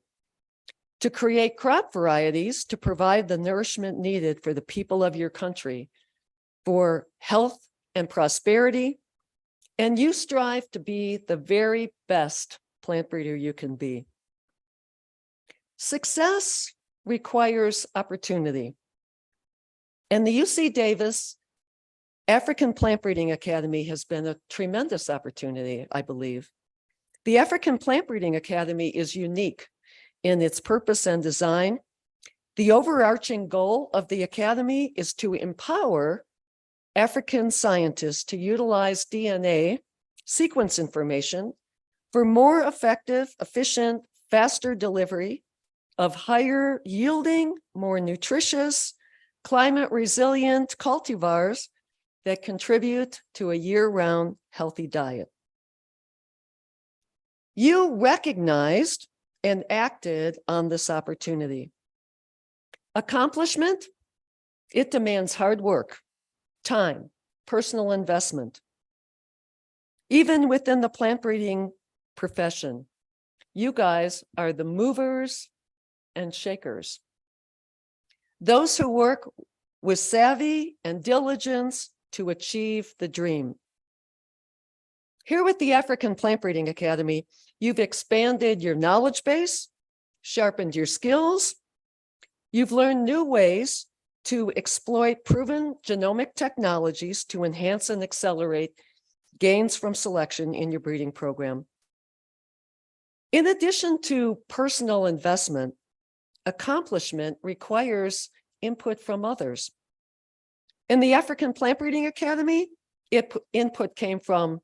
to create crop varieties to provide the nourishment needed for the people of your country for health and prosperity. And you strive to be the very best plant breeder you can be. Success requires opportunity. And the UC Davis African Plant Breeding Academy has been a tremendous opportunity, I believe. The African Plant Breeding Academy is unique in its purpose and design. The overarching goal of the Academy is to empower African scientists to utilize DNA sequence information for more effective, efficient, faster delivery of higher yielding, more nutritious, climate resilient cultivars that contribute to a year-round healthy diet. You recognized and acted on this opportunity. Accomplishment, it demands hard work, time, personal investment. Even within the plant breeding profession, You guys are the movers and shakers. Those who work with savvy and diligence to achieve the dream. Here with the African Plant Breeding Academy, you've expanded your knowledge base, sharpened your skills. You've learned new ways to exploit proven genomic technologies to enhance and accelerate gains from selection in your breeding program. In addition to personal investment, accomplishment requires input from others. In the African Plant Breeding Academy, input came from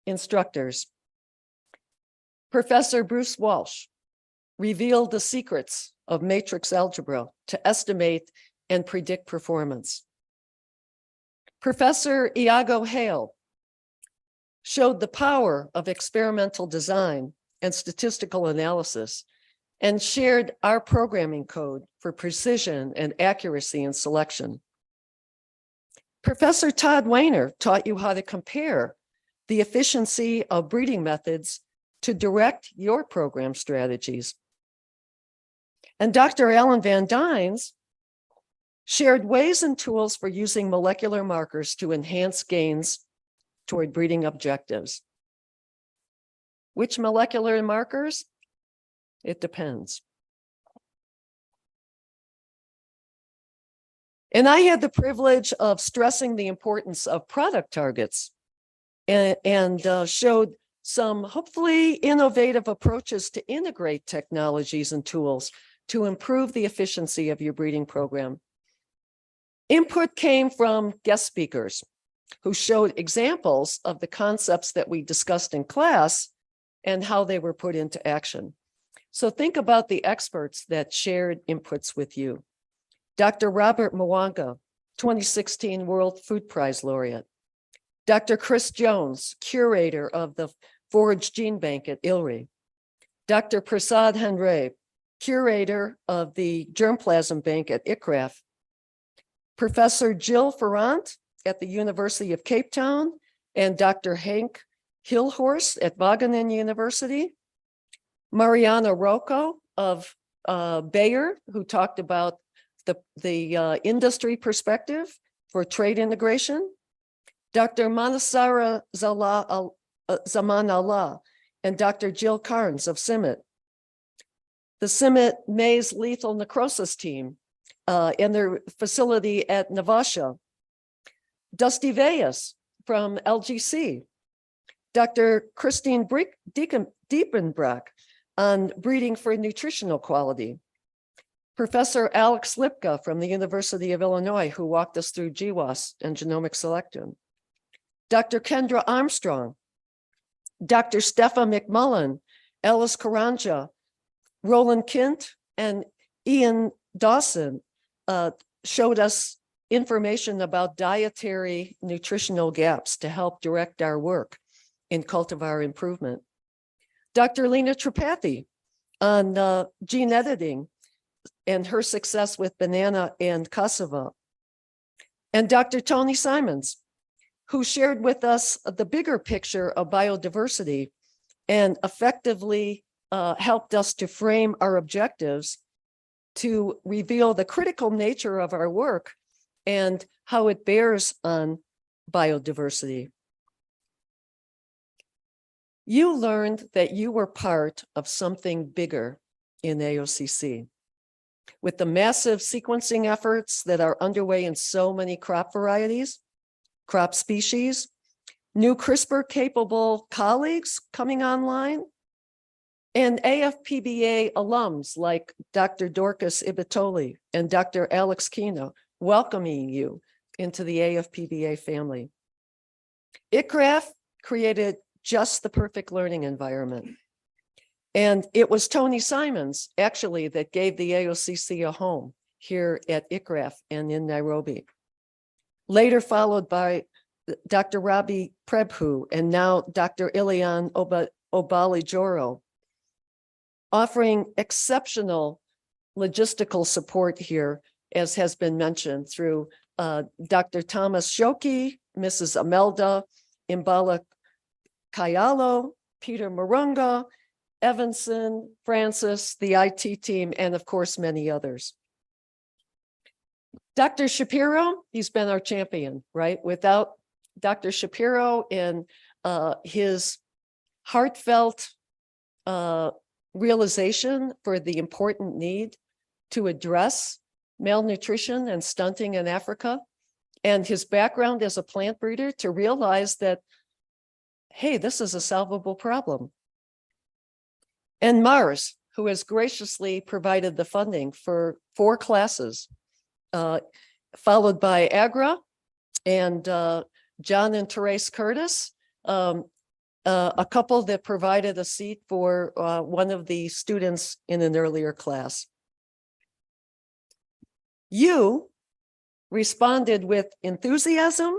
instructors. Professor Bruce Walsh revealed the secrets of matrix algebra to estimate and predict performance. Professor Iago Hale showed the power of experimental design and statistical analysis and shared our programming code for precision and accuracy in selection. Professor Todd Weiner taught you how to compare the efficiency of breeding methods to direct your program strategies. And Dr. Alan Van Dynes shared ways and tools for using molecular markers to enhance gains toward breeding objectives. Which molecular markers? It depends. And I had the privilege of stressing the importance of product targets and showed some hopefully innovative approaches to integrate technologies and tools to improve the efficiency of your breeding program. Input came from guest speakers who showed examples of the concepts that we discussed in class and how they were put into action. So think about the experts that shared inputs with you. Dr. Robert Mwanga, 2016 World Food Prize laureate. Dr. Chris Jones, curator of the Forage Gene Bank at ILRI. Dr. Prasad Henry, curator of the Germplasm Bank at ICRAF. Professor Jill Ferrant at the University of Cape Town, and Dr. Hank Hilhorst at Wageningen University. Mariana Rocco of Bayer, who talked about the industry perspective for trade integration. Dr. Manasara Zaman Allah and Dr. Jill Carnes of CIMMYT. The CIMMYT maize lethal necrosis team and their facility at Navasha. Dusty Veas from LGC. Dr. Christine Diepenbrock on breeding for nutritional quality. Professor Alex Lipka from the University of Illinois, who walked us through GWAS and genomic selection. Dr. Kendra Armstrong, Dr. Stefan McMullen, Alice Karanja, Roland Kint, and Ian Dawson showed us information about dietary nutritional gaps to help direct our work in cultivar improvement. Dr. Lena Tripathi on gene editing and her success with banana and cassava. And Dr. Tony Simons, who shared with us the bigger picture of biodiversity and effectively helped us to frame our objectives to reveal the critical nature of our work and how it bears on biodiversity. You learned that you were part of something bigger in AOCC. With the massive sequencing efforts that are underway in so many crop varieties, crop species, new CRISPR-capable colleagues coming online, and AfPBA alums like Dr. Dorcas Ibitoli and Dr. Alex Kino welcoming you into the AfPBA family. ICRAF created just the perfect learning environment. And it was Tony Simons actually that gave the AOCC a home here at ICRAF and in Nairobi. Later followed by Dr. Rabi Prebhu and now Dr. Ilian Obalijoro, offering exceptional logistical support here, as has been mentioned through Dr. Thomas Shoki, Mrs. Amelda Imbala Kayalo, Peter Marunga, Evanson, Francis, the IT team, and of course, many others. Dr. Shapiro, he's been our champion, right? Without Dr. Shapiro and his heartfelt realization for the important need to address malnutrition and stunting in Africa, and his background as a plant breeder to realize that, hey, this is a solvable problem. And Mars, who has graciously provided the funding for 4 classes, followed by Agra and John and Therese Curtis, a couple that provided a seat for one of the students in an earlier class. You responded with enthusiasm,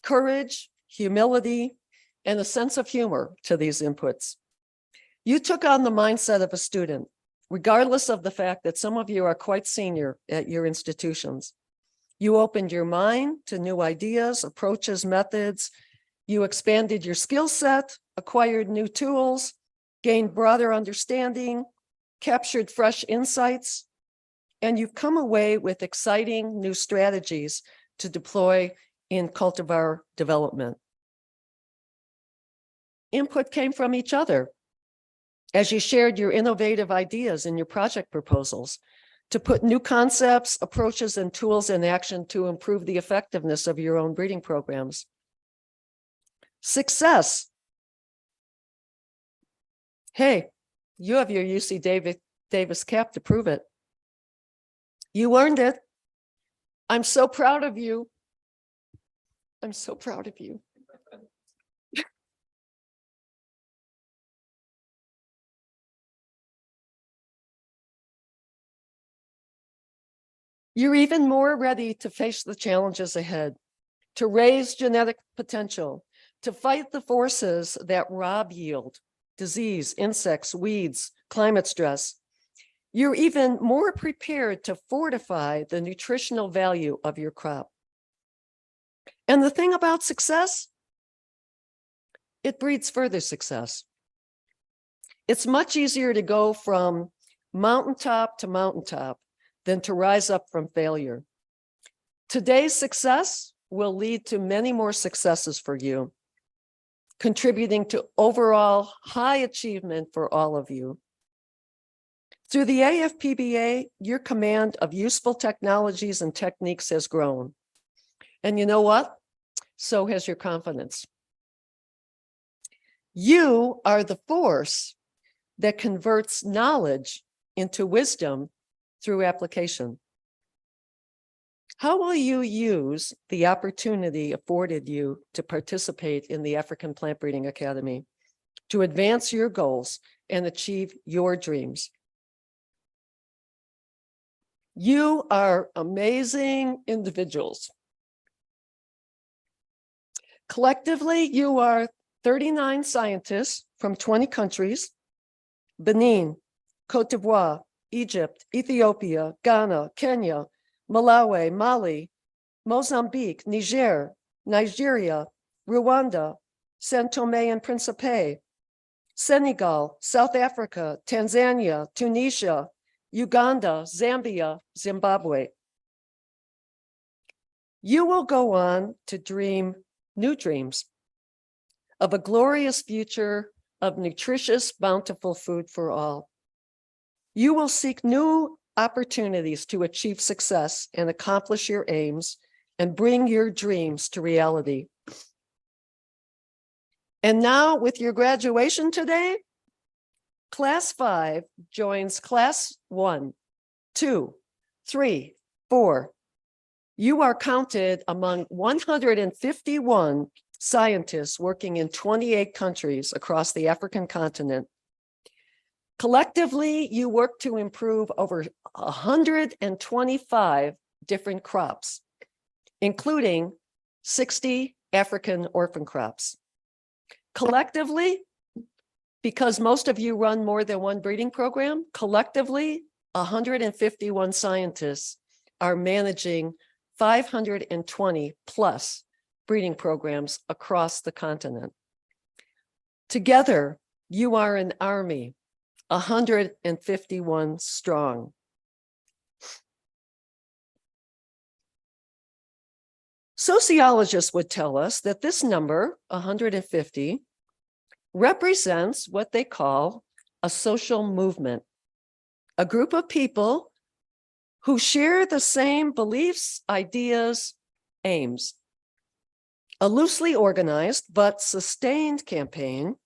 courage, humility, and a sense of humor to these inputs. You took on the mindset of a student, regardless of the fact that some of you are quite senior at your institutions. You opened your mind to new ideas, approaches, methods. You expanded your skill set, acquired new tools, gained broader understanding, captured fresh insights, and you've come away with exciting new strategies to deploy in cultivar development. Input came from each other as you shared your innovative ideas in your project proposals to put new concepts, approaches, and tools in action to improve the effectiveness of your own breeding programs. Success. Hey, you have your UC Davis cap to prove it. You earned it. I'm so proud of you. I'm so proud of you. You're even more ready to face the challenges ahead, to raise genetic potential, to fight the forces that rob yield, disease, insects, weeds, climate stress. You're even more prepared to fortify the nutritional value of your crop. And the thing about success, it breeds further success. It's much easier to go from mountaintop to mountaintop than to rise up from failure. Today's success will lead to many more successes for you, contributing to overall high achievement for all of you. Through the AfPBA, your command of useful technologies and techniques has grown. And you know what? So has your confidence. You are the force that converts knowledge into wisdom through application. How will you use the opportunity afforded you to participate in the African Plant Breeding Academy to advance your goals and achieve your dreams? You are amazing individuals. Collectively, you are 39 scientists from 20 countries: Benin, Cote d'Ivoire, Egypt, Ethiopia, Ghana, Kenya, Malawi, Mali, Mozambique, Niger, Nigeria, Rwanda, Sao Tome and Principe, Senegal, South Africa, Tanzania, Tunisia, Uganda, Zambia, Zimbabwe. You will go on to dream new dreams of a glorious future of nutritious, bountiful food for all. You will seek new opportunities to achieve success and accomplish your aims and bring your dreams to reality. And now, with your graduation today, Class 5 joins Class 1, 2, 3, 4. You are counted among 151 scientists working in 28 countries across the African continent. Collectively, you work to improve over 125 different crops, including 60 African orphan crops. Collectively, because most of you run more than one breeding program, collectively, 151 scientists are managing 520 plus breeding programs across the continent. Together, you are an army 151 strong. Sociologists would tell us that this number, 150, represents what they call a social movement, a group of people who share the same beliefs, ideas, aims. A loosely organized but sustained campaign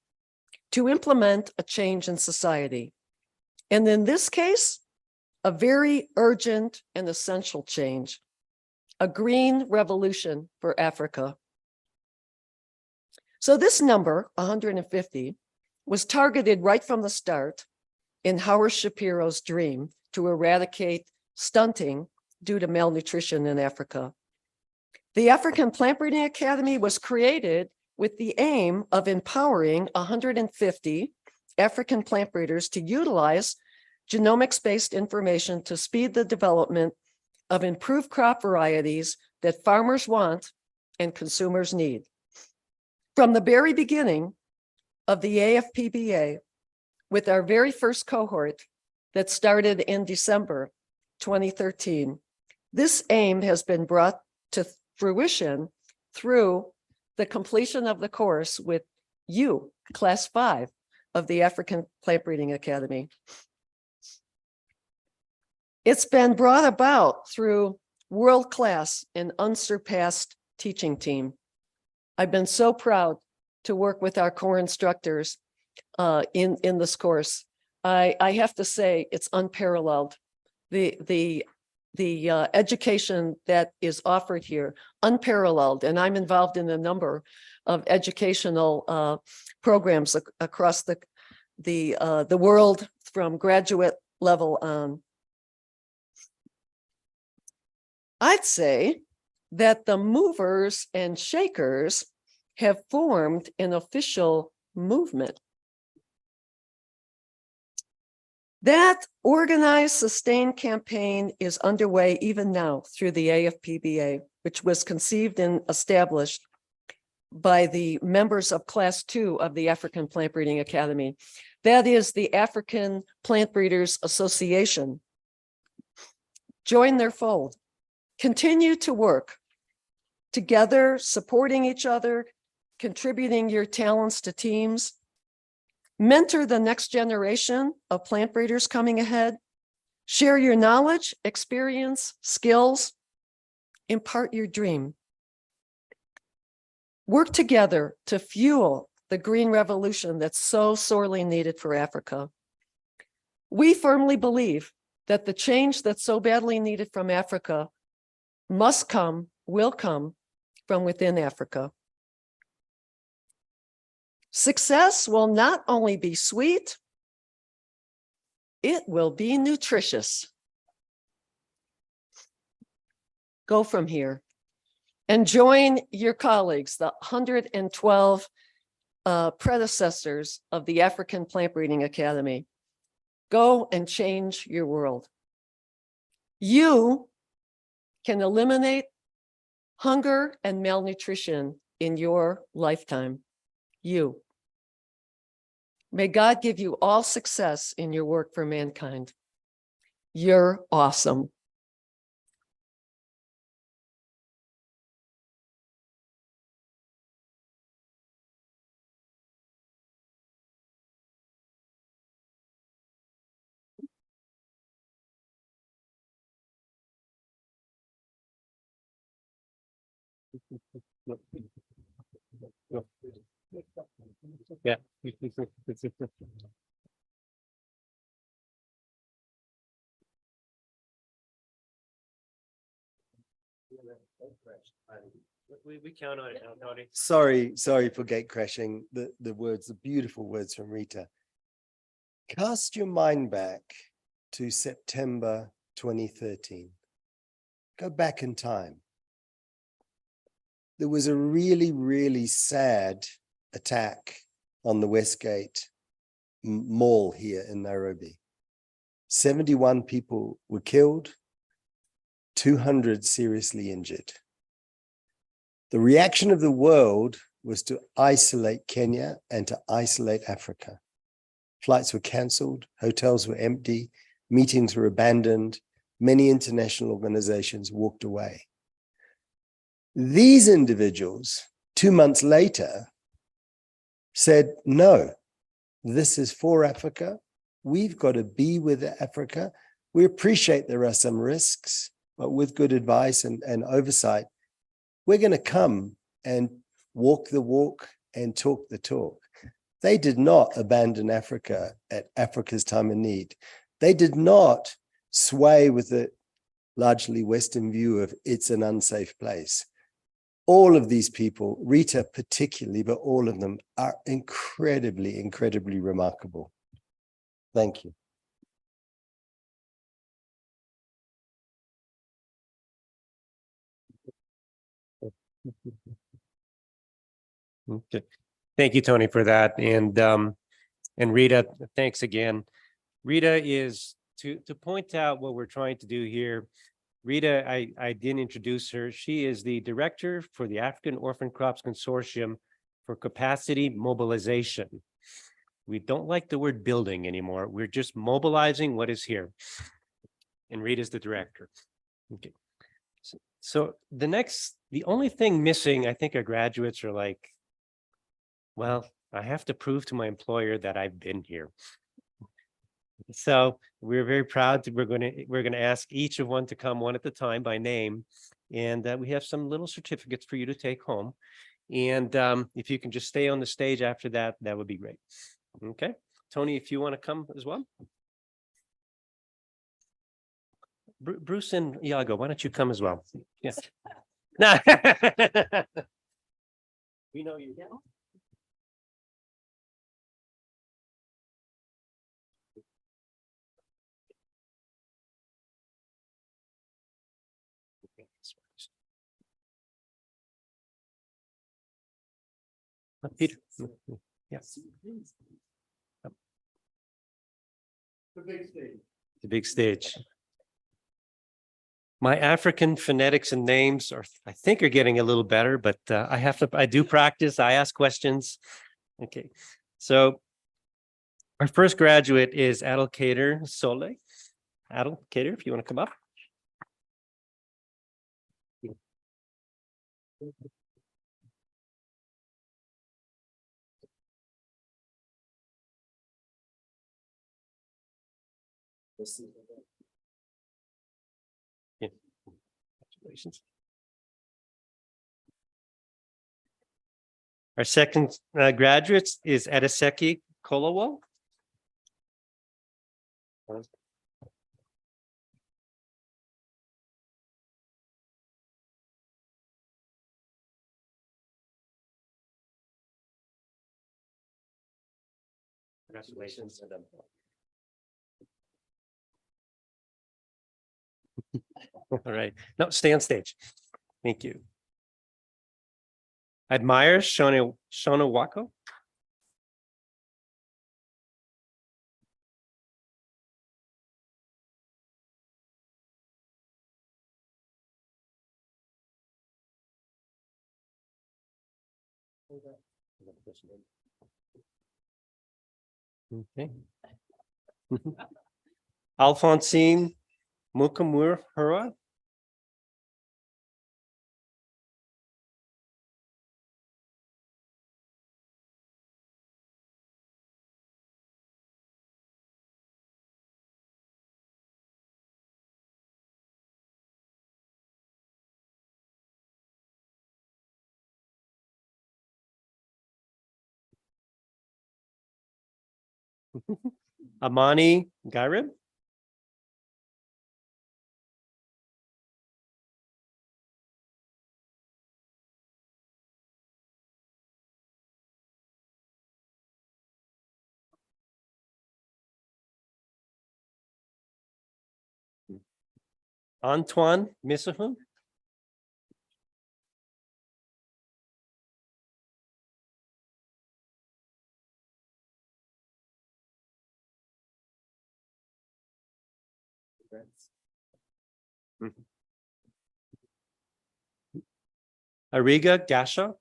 to implement a change in society. And in this case, a very urgent and essential change, a green revolution for Africa. So this number, 150, was targeted right from the start in Howard Shapiro's dream to eradicate stunting due to malnutrition in Africa. The African Plant Breeding Academy was created with the aim of empowering 150 African plant breeders to utilize genomics-based information to speed the development of improved crop varieties that farmers want and consumers need. From the very beginning of the AfPBA, with our very first cohort that started in December 2013, this aim has been brought to fruition through the completion of the course with you, Class 5 of the African Plant Breeding Academy. It's been brought about through world-class and unsurpassed teaching team. I've been so proud to work with our core instructors in this course. I have to say it's unparalleled. The education that is offered here, unparalleled, and I'm involved in a number of educational programs across the world from graduate level on. I'd say that the movers and shakers have formed an official movement. That organized, sustained campaign is underway even now through the AfPBA, which was conceived and established by the members of Class 2 of the African Plant Breeding Academy. That is the African Plant Breeders Association. Join their fold. Continue to work together, supporting each other, contributing your talents to teams. Mentor the next generation of plant breeders coming ahead. Share your knowledge, experience, skills. Impart your dream. Work together to fuel the green revolution that's so sorely needed for Africa. We firmly believe that the change that's so badly needed from Africa must come, will come from within Africa. Success will not only be sweet, it will be nutritious. Go from here and join your colleagues, the 112 predecessors of the African Plant Breeding Academy. Go and change your world. You can eliminate hunger and malnutrition in your lifetime. You. May God give you all success in your work for mankind. You're awesome. Yeah. We count on it now, Tony. Sorry for gate crashing. The words, the beautiful words from Rita. Cast your mind back to September 2013. Go back in time. There was a really, really sad attack on the Westgate Mall here in Nairobi. 71 people were killed, 200 seriously injured. The reaction of the world was to isolate Kenya and to isolate Africa. Flights were cancelled, hotels were empty, meetings were abandoned, many international organizations walked away. These individuals, 2 months later, said, no, this is for Africa. We've got to be with Africa. We appreciate there are some risks, but with good advice and oversight, we're going to come and walk the walk and talk the talk. They did not abandon Africa at Africa's time of need. They did not sway with the largely Western view of it's an unsafe place. All of these people, Rita particularly, but all of them are incredibly, incredibly remarkable. Thank you. Okay. Thank you, Tony, for that. And Rita, thanks again. Rita is to point out what we're trying to do here. Rita, I didn't introduce her. She is the director for the African Orphan Crops Consortium for Capacity Mobilization. We don't like the word building anymore. We're just mobilizing what is here. And Rita's the director. Okay. So the only thing missing, I think our graduates are like, well, I have to prove to my employer that I've been here. So we're very proud. We're going to ask each of one to come one at a time by name, and we have some little certificates for you to take home. And if you can just stay on the stage after that, that would be great. Okay, Tony, if you want to come as well. Bruce and Iago, why don't you come as well? Yes. We know you. Peter. Yes. The big stage. My African phonetics and names I think are getting a little better, but I do practice. I ask questions. Okay. So our first graduate is Adel Kader Sole. Adel Kader, if you want to come up. Yeah. Congratulations. Our second graduate is Adeseki Kolowo. Congratulations. All right. No, stay on stage. Thank you. Admire Shona Wako. Okay. Alphonsine Mukamura. Amani Garib. Antoine Misahun. Ariga Gasha.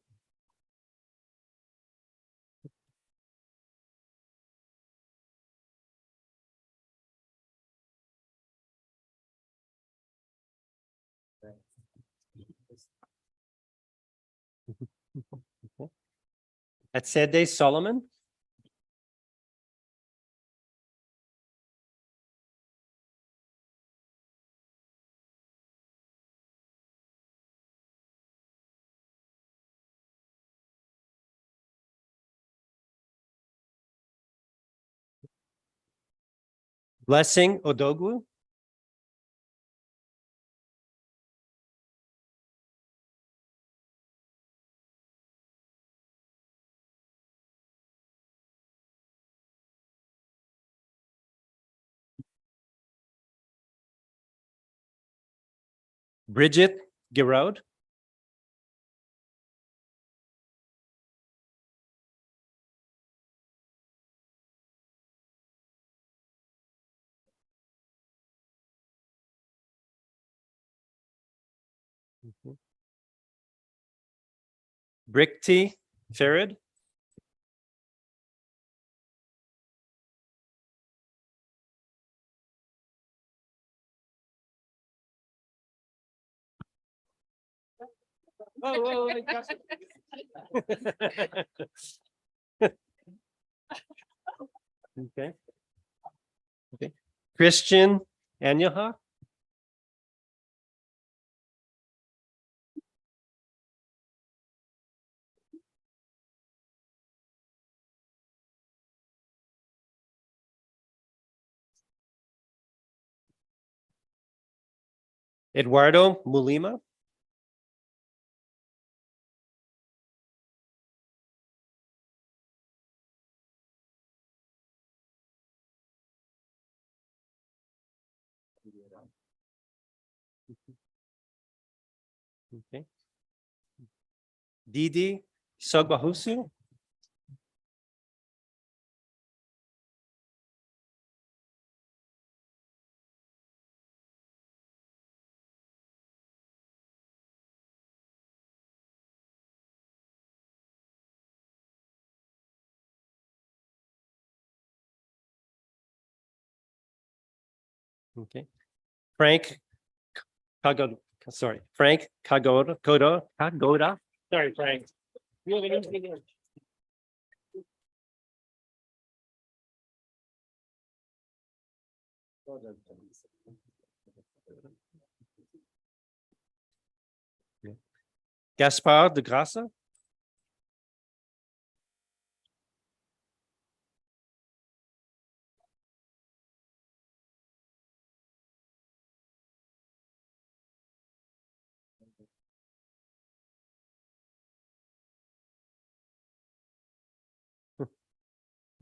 Atsede Solomon. Blessing Odogwu. Bridget Giraud. Bricty Farid. Okay. Okay. Christian Anyaha. Eduardo Mulima. Okay. Didi Sogbahusu. Okay. Frank Kagoda. Sorry, Frank Kagoda. Sorry, Frank. You have anything else? Gaspard de Grassa.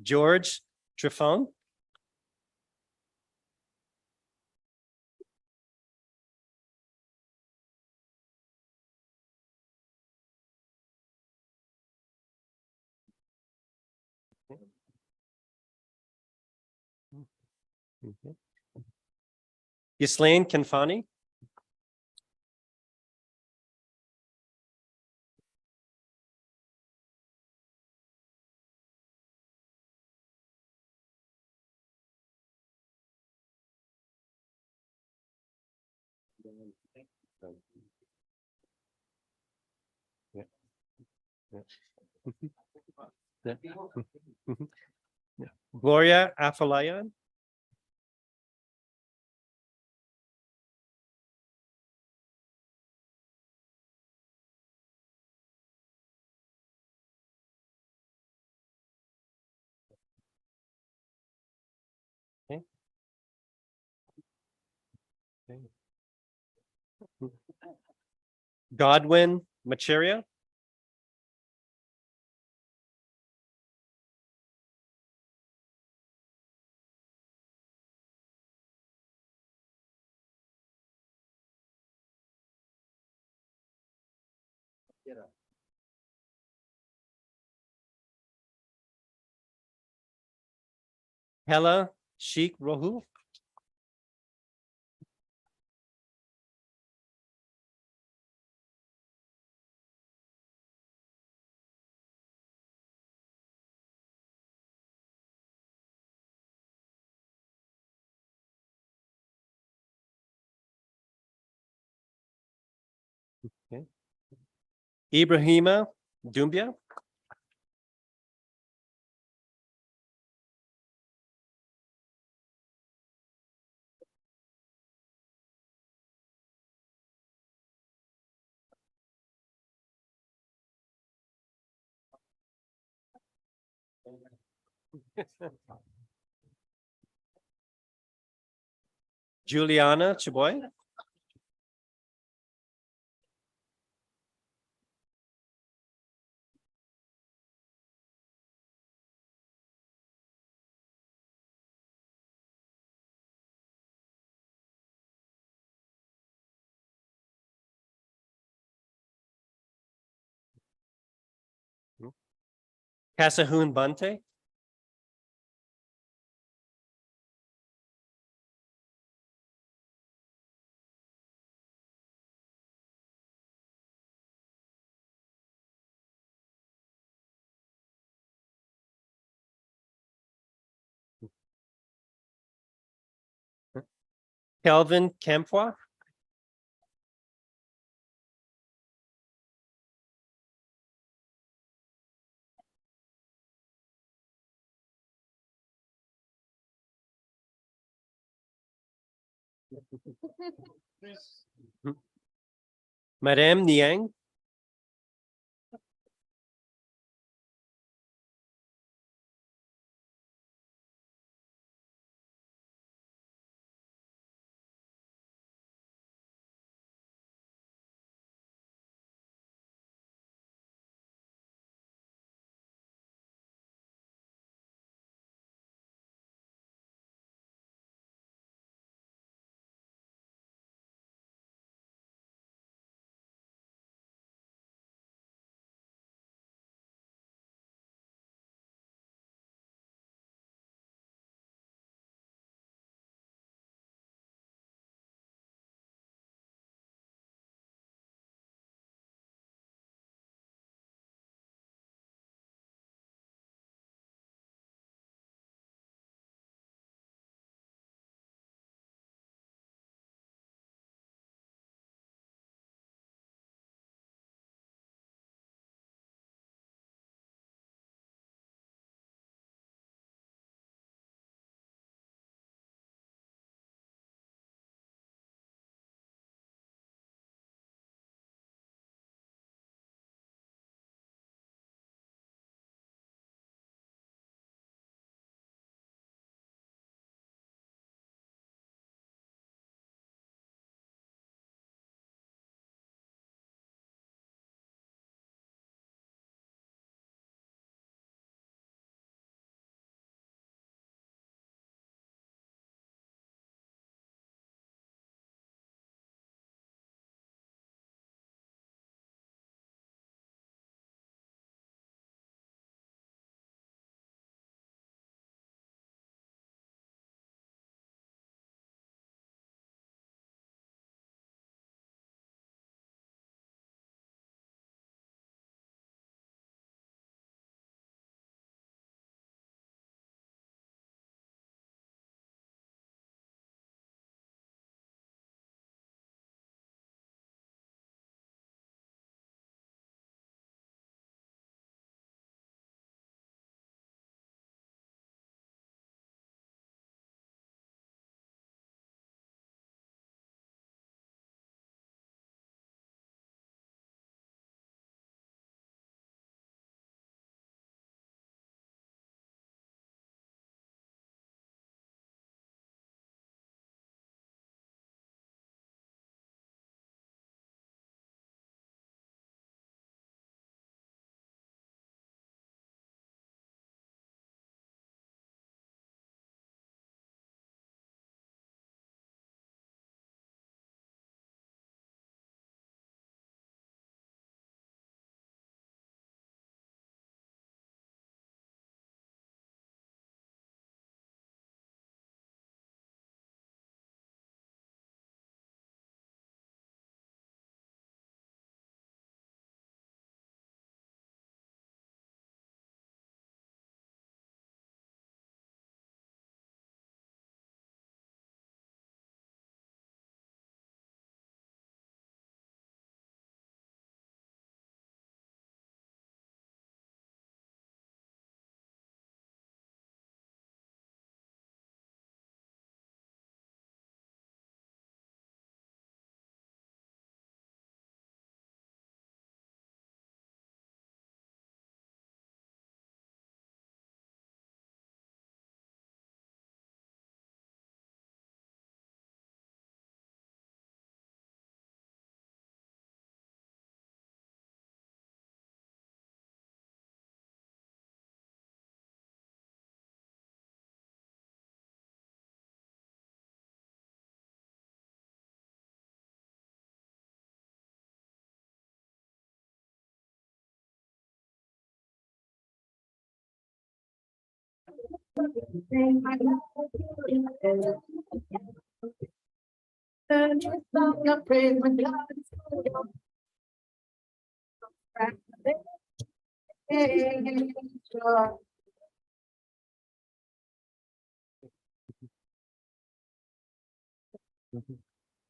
George Trifon. Okay. Ghislaine Kanfani. Yeah. Yeah. Yeah. Yeah. Gloria Afalayan. Okay. Okay. Godwin Macheria. Hela Sheikh Rohu. Okay. Ibrahima Dumbia? Juliana Chaboy? Kasahun Bante? Kelvin Kempwa? Madame Niang?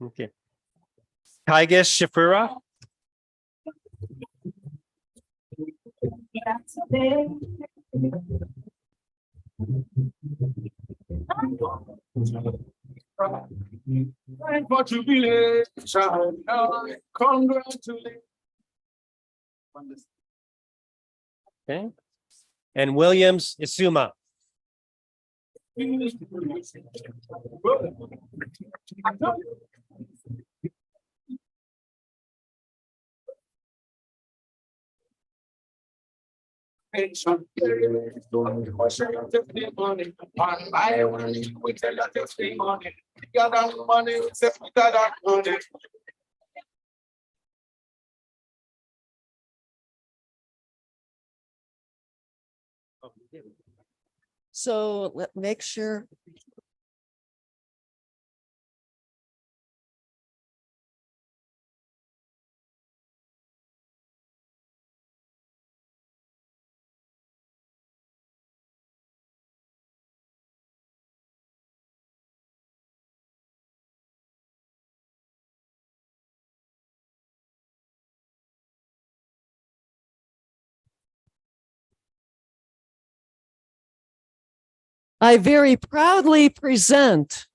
Okay. Tigers Shafura. For jubilation, congratulations. Okay. And Williams Isuma. One by one, we tell you to free money. Got that money, we say we got that money. So make sure. I very proudly present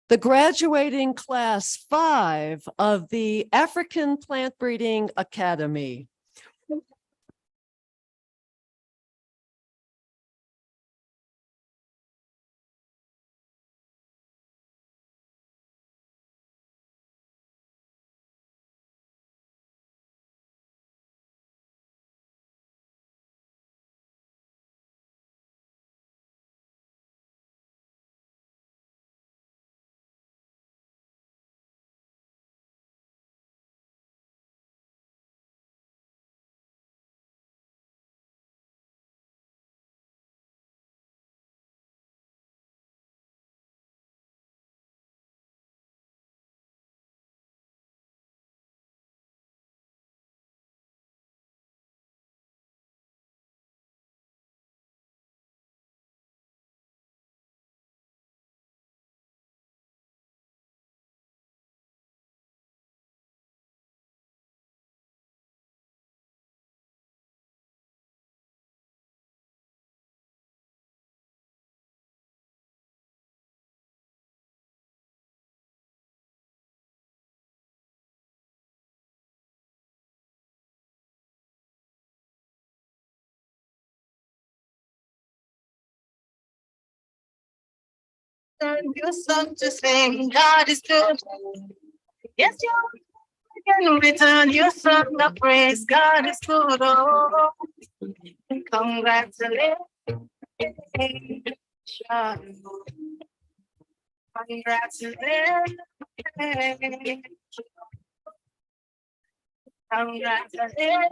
the graduating class 5 of the African Plant Breeding Academy. You song to sing, God is good. Yes, you can return your song of praise. God is good. Oh, congratulations. Congratulations. Congratulations.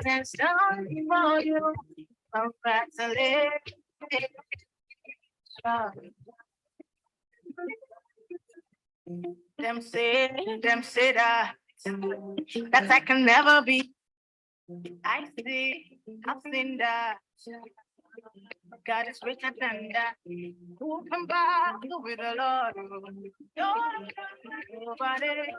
It's done for you. Congratulations. Them say that I can never be. I see, I've seen that. God is richer than that. Who can battle with the Lord? Nobody.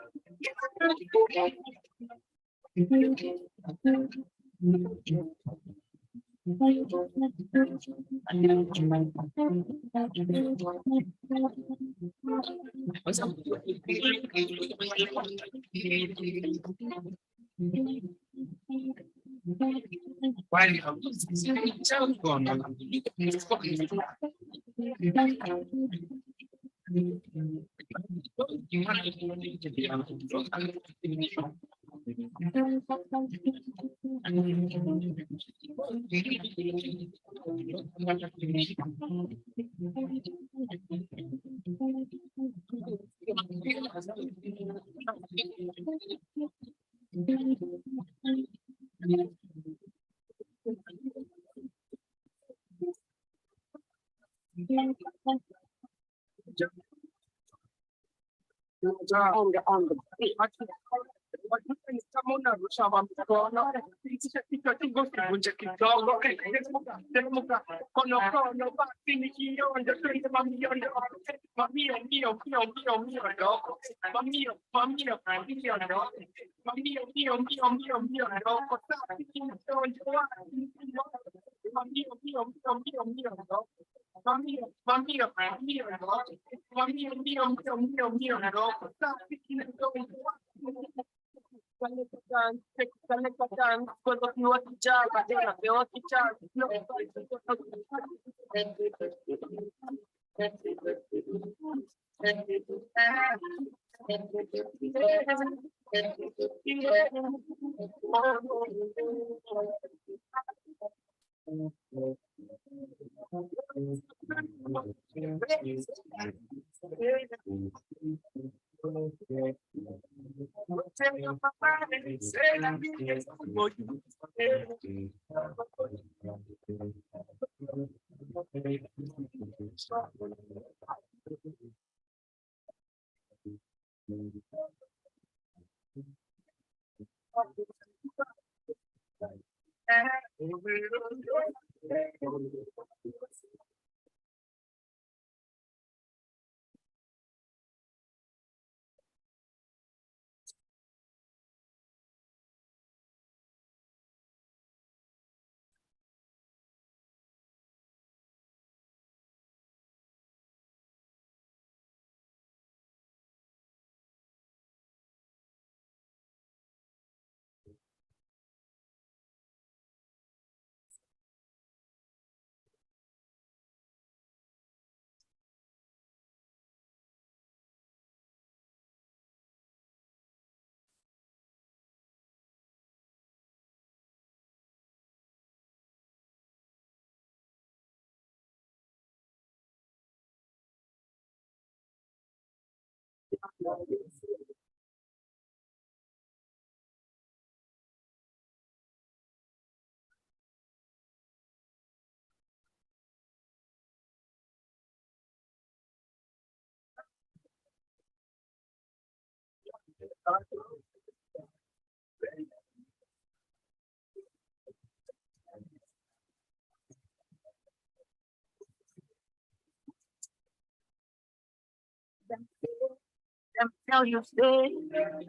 Tell you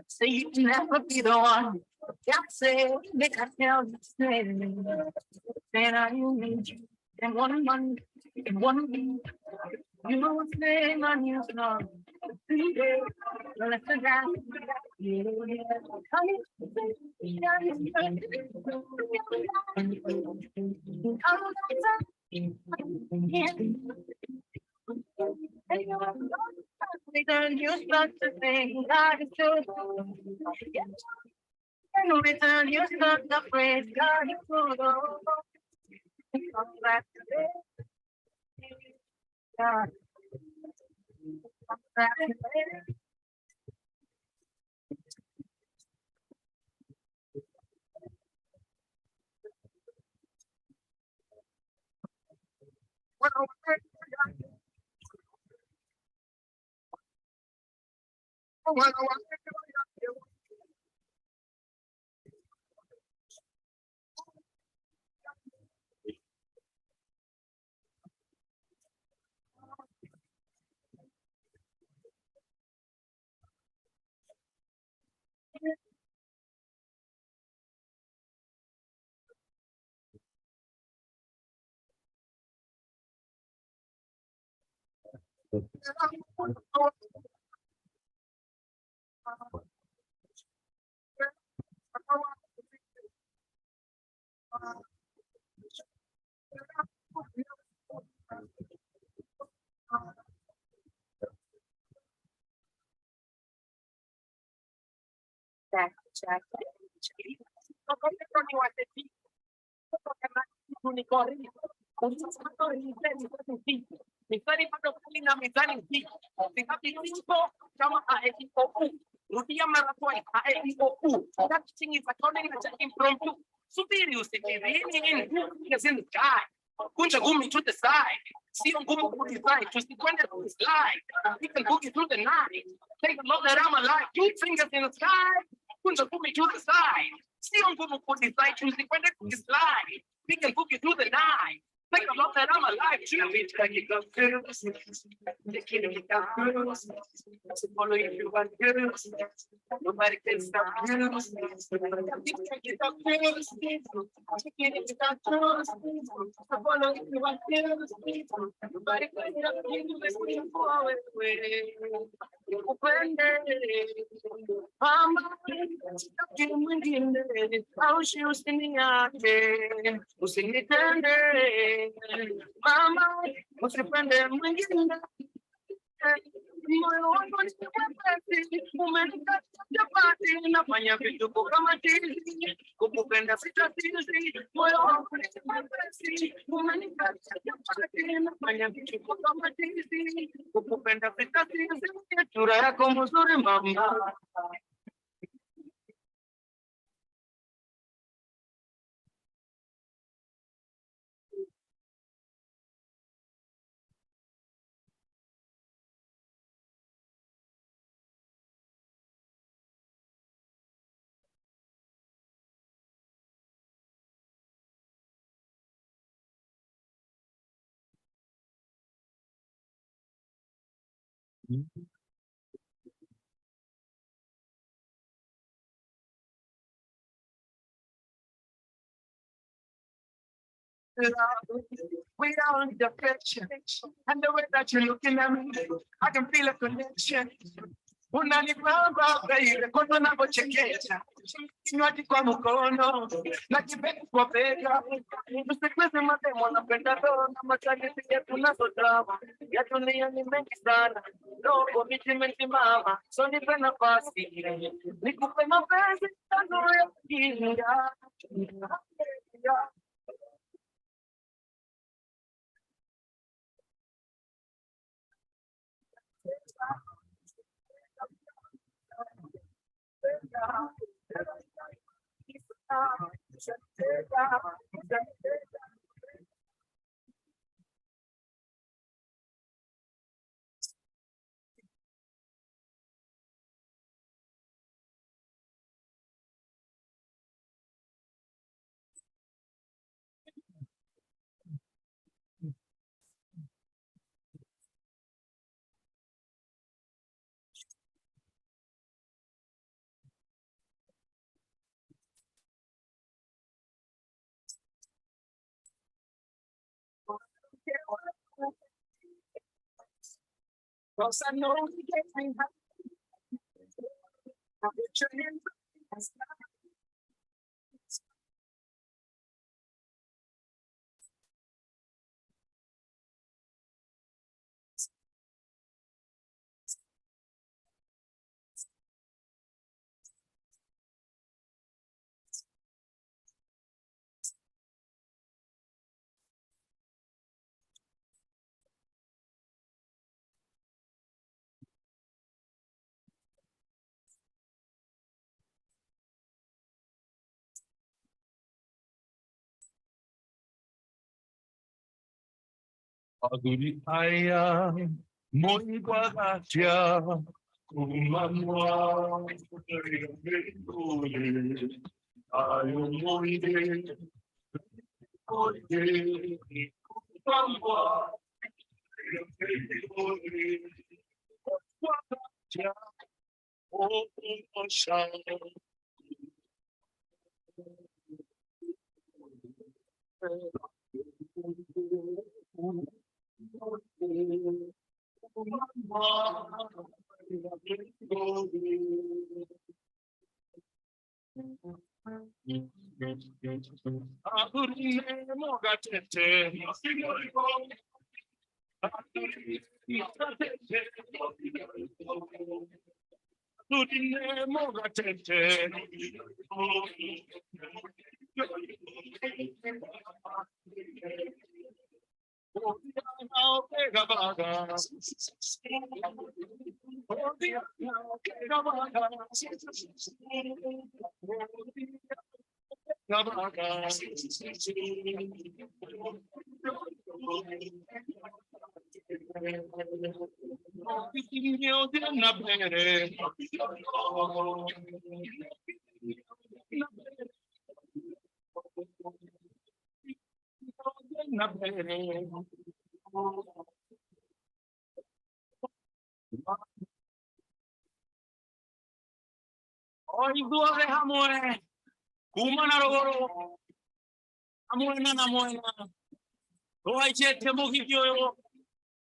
say you can never be the one. Yeah, say, make I tell you say I need you. And one month, in 1 week, you know what's name on you now. 3 days, let's go down. Yeah, return you start to think God is good. In return you start the phrase God is good. Come back today. God. Come back today. Superior, in the sky. Kunja gumi to the side. See on Google design, just the one that is live. We can boogie through the night. Take a look that I'm alive. 2 fingers in the sky. Put the boogie to the side. See on Google design, choose the one that is live. We can boogie through the night. Take a look that I'm alive. Follow if you want girls. Nobody can stop girls. Follow if you want girls. Nobody can Mama, usipende mwingine. Moyo wangu ni mwepesi, umenikata chapati, nafanya vituko kama tizi, kukupenda sitatizi. Moyo wangu ni mwepesi, umenikata chapati, nafanya vituko kama tizi, kukupenda sitatizi. Sura yako mzuri mama. Without the affection and the way that you're looking at me, I can feel a connection. Unanibamba baby, kono napochekecha kinywaji kwa mkono na kibeti kwa bega, usikweze mademo napenda roho na machagizi yetu nasotama ya dunia ni mengi sana, dogo miti mama, so nipe nafasi nikupe mapenzi tangu ya kinga. Cause I know you can't have Aguri aya moi guadacia kumamwa ayo moide oide kumamwa guadacia o osha Oi, due amore, kumana rogoro, amore na moena. Oi, chete mokikyo,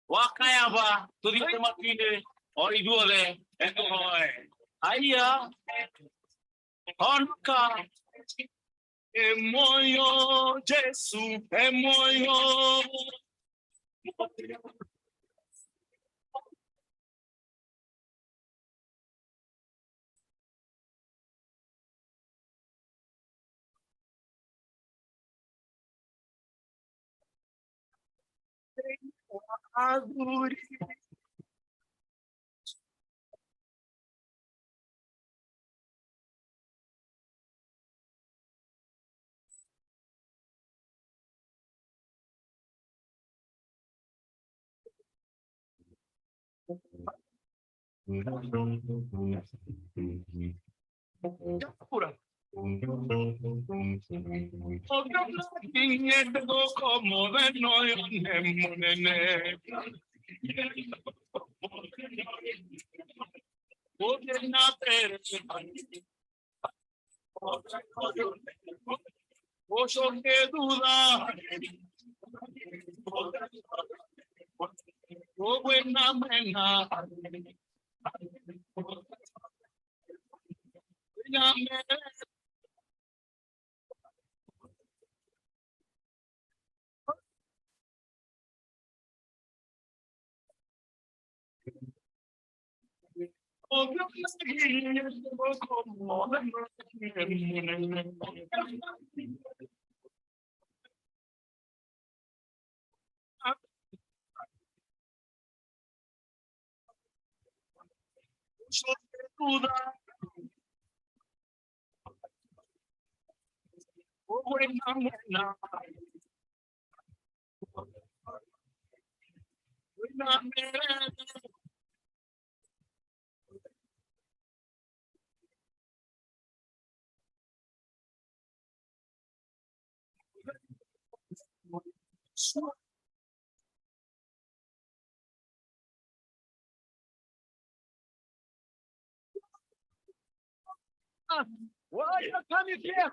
wakayaba, tudite makine, oi due, eko oi. Aya, onka, emoyo, Jesu, emoyo. Aguri. Pura. Como de no nene. Oso que duda. Oh, buena mena. Buena mena. Oh, duda. Oh, buena mena. Buena mena. Why you coming here?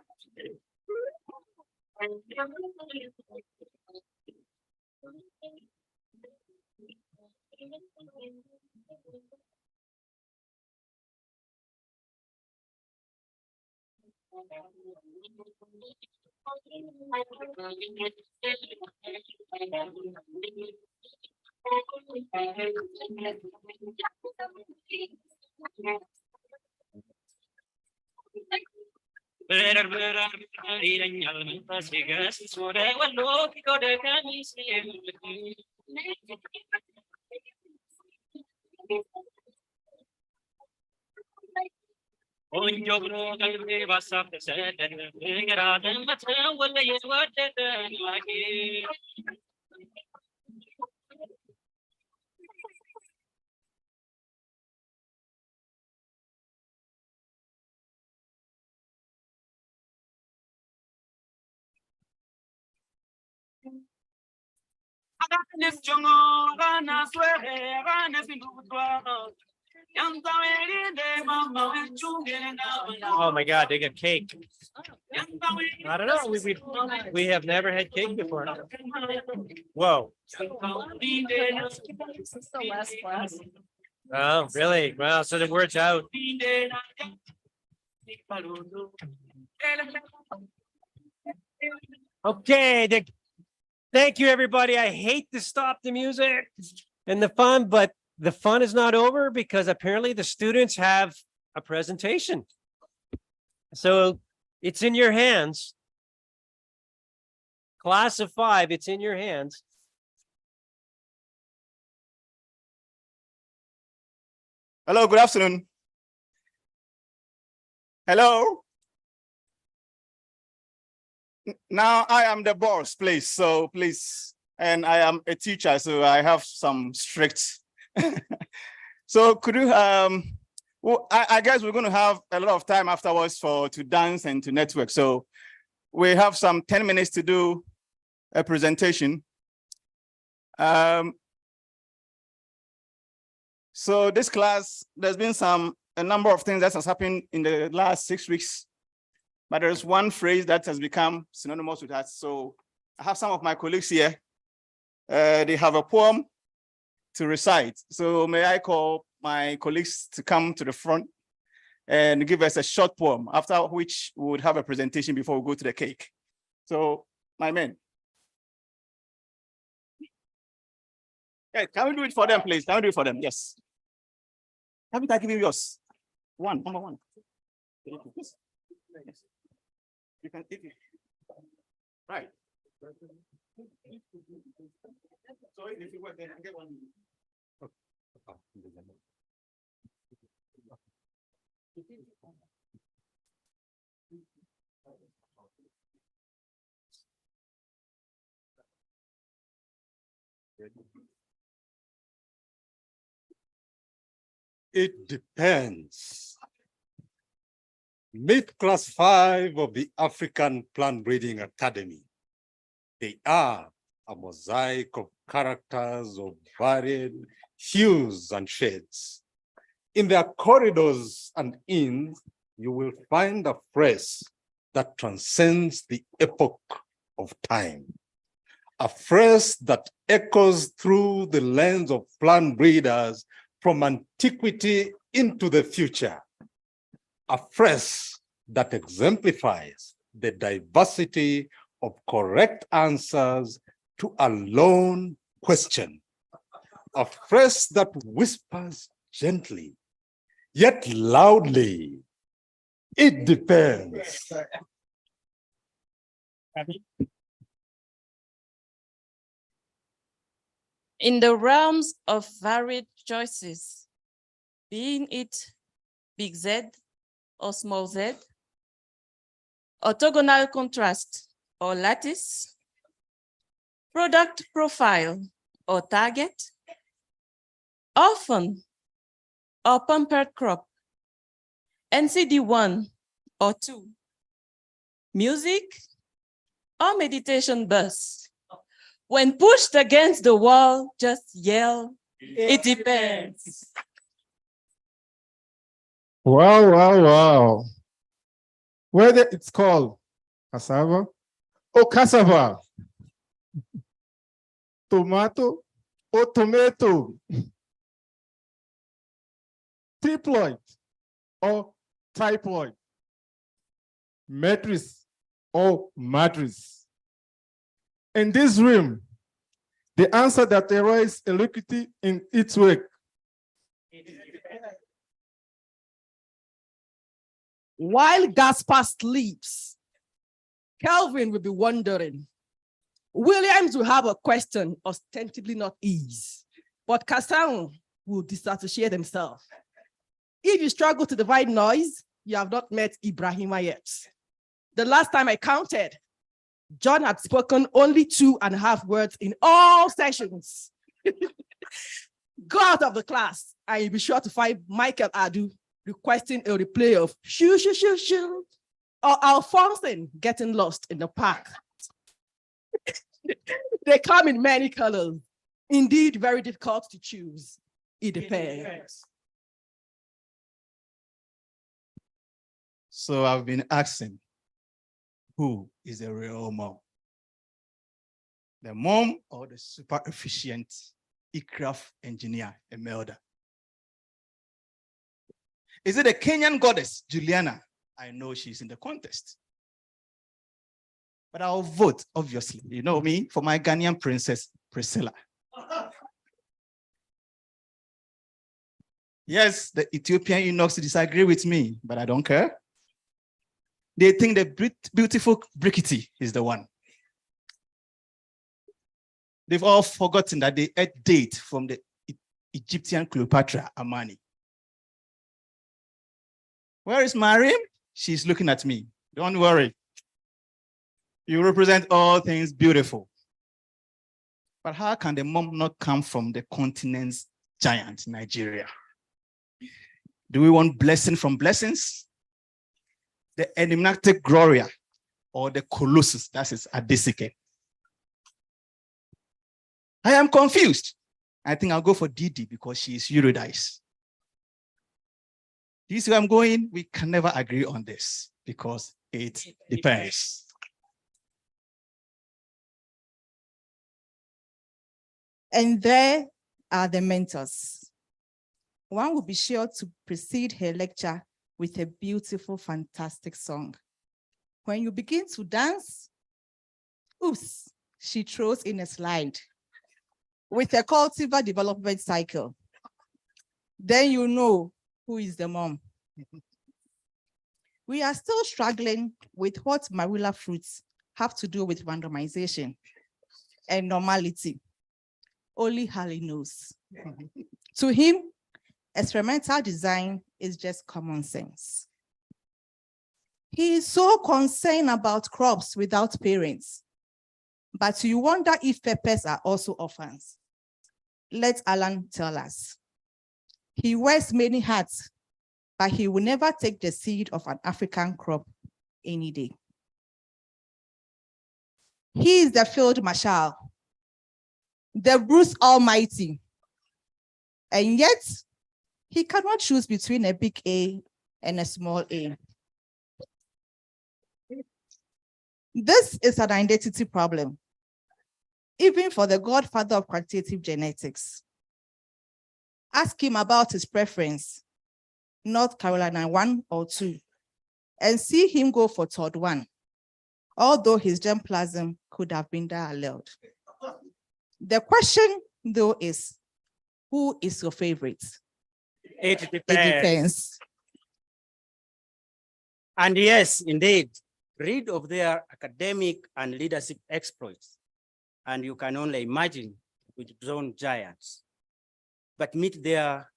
Oh my God, they got cake. I don't know. We have never had cake before. Whoa. This is the last class. Oh, really? Wow. So the word's out. Okay. Thank you, everybody. I hate to stop the music and the fun, but the fun is not over because apparently the students have a presentation. So it's in your hands. Class of 5, it's in your hands. Hello, good afternoon. Hello. Now I am the boss, please. So please and I am a teacher, so I have some strict. So could you, well, I guess we're going to have a lot of time afterwards to dance and to network. So we have some 10 minutes to do a presentation. So this class, there's been a number of things that has happened in the last 6 weeks, but there's one phrase that has become synonymous with us. So I have some of my colleagues here. They have a poem to recite. So may I call my colleagues to come to the front and give us a short poem, after which we would have a presentation before we go to the cake. So my men. Hey, can we do it for them, please? Can we do it for them? Yes. Haven't I given you yours? Number one. You can take it. Right. So if you work, then I get one. It depends. Meet class 5 of the African Plant Breeding Academy. They are a mosaic of characters of varied hues and shades. In their corridors and inns, you will find a phrase that transcends the epoch of time. A phrase that echoes through the lens of plant breeders from antiquity into the future. A phrase that exemplifies the diversity of correct answers to a lone question. A phrase that whispers gently, yet loudly. It depends. In the realms of varied choices, being it big Z or small z, orthogonal contrast or lattice, product profile or target, orphan or pampered crop, NCD1 or 2, music or meditation bus. When pushed against the wall, just yell, it depends. Wow, wow, wow. Whether it's called cassava or cassava, tomato or tomato, triploid or typloid, matrix or matrix. In this room, the answer that arises equity in its work. While Gaspar sleeps, Kelvin will be wondering. Williams will have a question ostensibly not his, but Kassan will disassociate himself. If you struggle to divide noise, you have not met Ibrahima yet. The last time I counted, John had spoken only 2.5 words in all sessions. Go out of the class and you'll be sure to find Michael Adu requesting a replay of shoo, shoo, shoo, shoo, or Alphonsine getting lost in the park. They come in many colors. Indeed, very difficult to choose. It depends. So I've been asking, who is the real mom? The mom or the super efficient aircraft engineer, Imelda? Is it the Kenyan goddess, Juliana? I know she's in the contest. But I'll vote, obviously, you know me, for my Ghanaian princess, Priscilla. Yes, the Ethiopian eunuchs disagree with me, but I don't care. They think the beautiful Brikiti is the one. They've all forgotten that they ate date from the Egyptian Cleopatra Amani. Where is Mariam? She's looking at me. Don't worry. You represent all things beautiful. But how can the mom not come from the continent's giant, Nigeria? Do we want blessing from blessings? The enigmatic Gloria or the Colossus, that is Adesike? I am confused. I think I'll go for Didi because she is Eurydice. Do you see where I'm going? We can never agree on this because it depends. And there are the mentors. One will be sure to precede her lecture with a beautiful, fantastic song. When you begin to dance, oops, she throws in a slide with a cultivar development cycle. Then you know who is the mom. We are still struggling with what marula fruits have to do with randomization and normality. Only Harley knows. To him, experimental design is just common sense. He is so concerned about crops without parents, but you wonder if peppers are also orphans. Let Alan tell us. He wears many hats, but he will never take the seed of an African crop any day. He is the field marshal, the Bruce Almighty, and yet he cannot choose between a big A and a small a. This is an identity problem, even for the godfather of quantitative genetics. Ask him about his preference, North Carolina 1 or 2, and see him go for third one, although his germplasm could have been allowed. The question, though, is who is your favorite? It depends. It depends. And yes, indeed, read of their academic and leadership exploits, and you can only imagine with drone giants. But meet their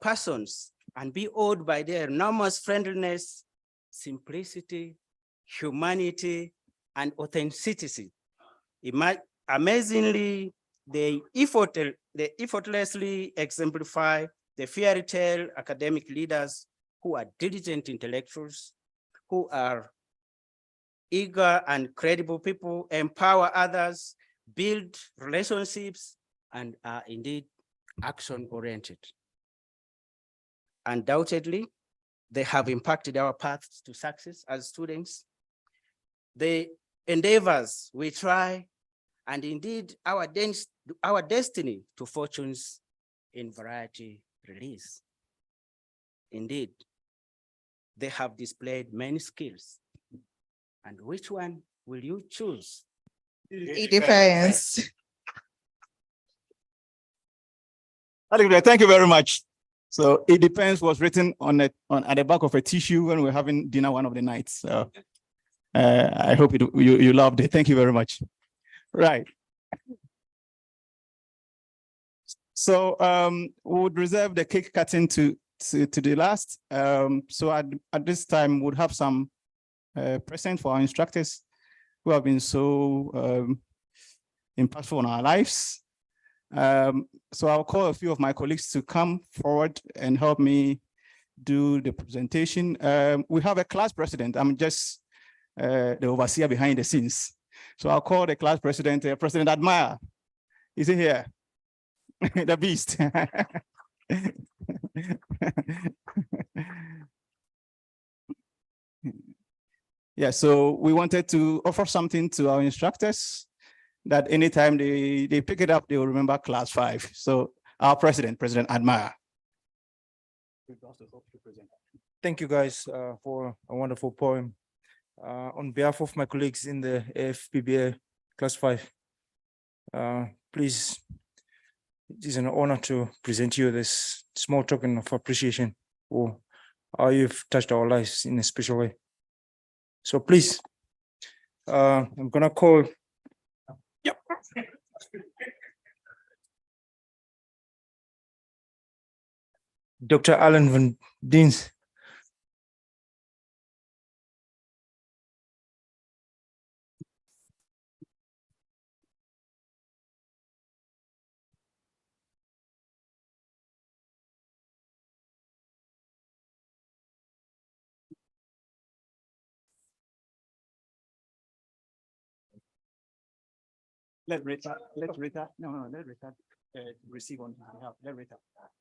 persons and be awed by their enormous friendliness, simplicity, humanity, and authenticity. Amazingly, they effortlessly exemplify the fairy tale academic leaders who are diligent intellectuals, who are eager and credible people, empower others, build relationships, and are indeed action-oriented. Undoubtedly, they have impacted our paths to success as students. The endeavors we try, and indeed our destiny to fortunes in variety release. Indeed, they have displayed many skills. And which one will you choose? It depends. Thank you very much. So it depends was written on at the back of a tissue when we're having dinner one of the nights. So I hope you loved it. Thank you very much. Right. So we would reserve the cake cutting to the last. So at this time, we'll have some present for our instructors who have been so impactful on our lives. So I'll call a few of my colleagues to come forward and help me do the presentation. We have a class president. I'm just the overseer behind the scenes. So I'll call the class president, President Admire. Is he here? The beast. Yeah, so we wanted to offer something to our instructors that anytime they pick it up, they will remember class 5. So our president, President Admire. Thank you guys for a wonderful poem. On behalf of my colleagues in the AfPBA Class 5, please, it is an honor to present you this small token of appreciation for how you've touched our lives in a special way. So please, I'm gonna call. Yep. Dr. Alan van Diens. Let Rita, let Rita receive on his behalf. Let Rita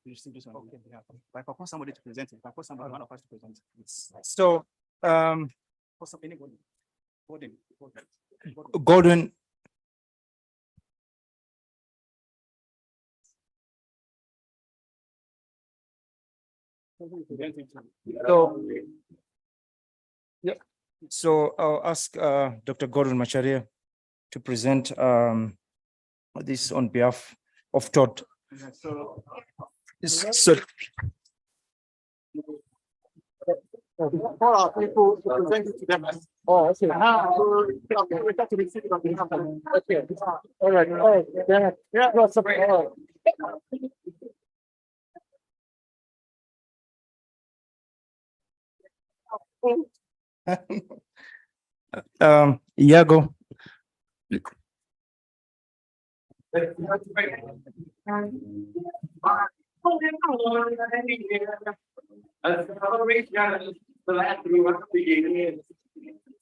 receive this on his behalf. If I propose somebody to present it, if I propose somebody, one of us to present it. So, For anybody. Gordon. So, yeah, so I'll ask Dr. Gordon Macharia to present this on behalf of Todd. So. So, For our people to present it to them. Oh, okay. We have to receive it on behalf of them. Okay. All right. Oh, yeah. Yeah. What's up? Iago.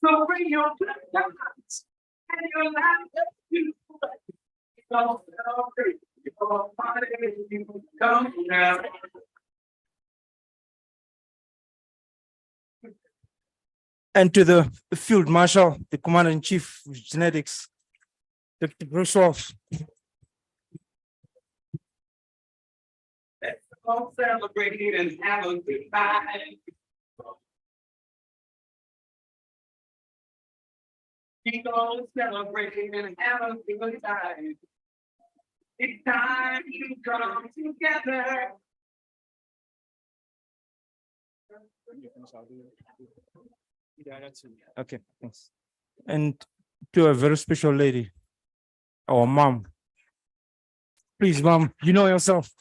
So bring your dance and your come now. And to the Field Marshal, the Commander-in-Chief of Genetics, Dr. Bruce Wolf. Let's all celebrate and have a good time. Keep on celebrating and have a good time. It's time to come together. Okay, thanks. And to a very special lady, our mom. Please, mom, you know yourself.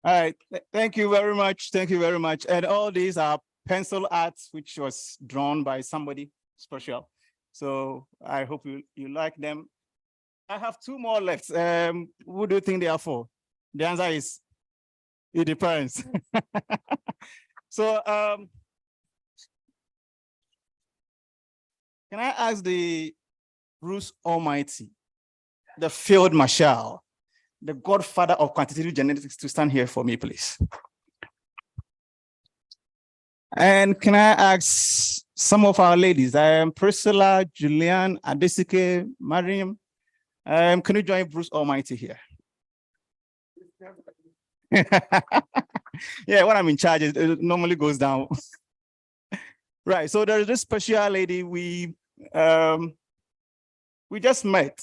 All right, thank you very much. Thank you very much. And all these are pencil arts, which was drawn by somebody special. So I hope you like them. I have two more left. Who do you think they are for? The answer is, it depends. So can I ask the Bruce Almighty, the Field Marshal, the godfather of quantitative genetics, to stand here for me, please? And can I ask some of our ladies, Priscilla, Julianne, Adesike, Mariam, can you join Bruce Almighty here? Yeah, when I'm in charge, it normally goes down. Right, so there's this special lady we just met,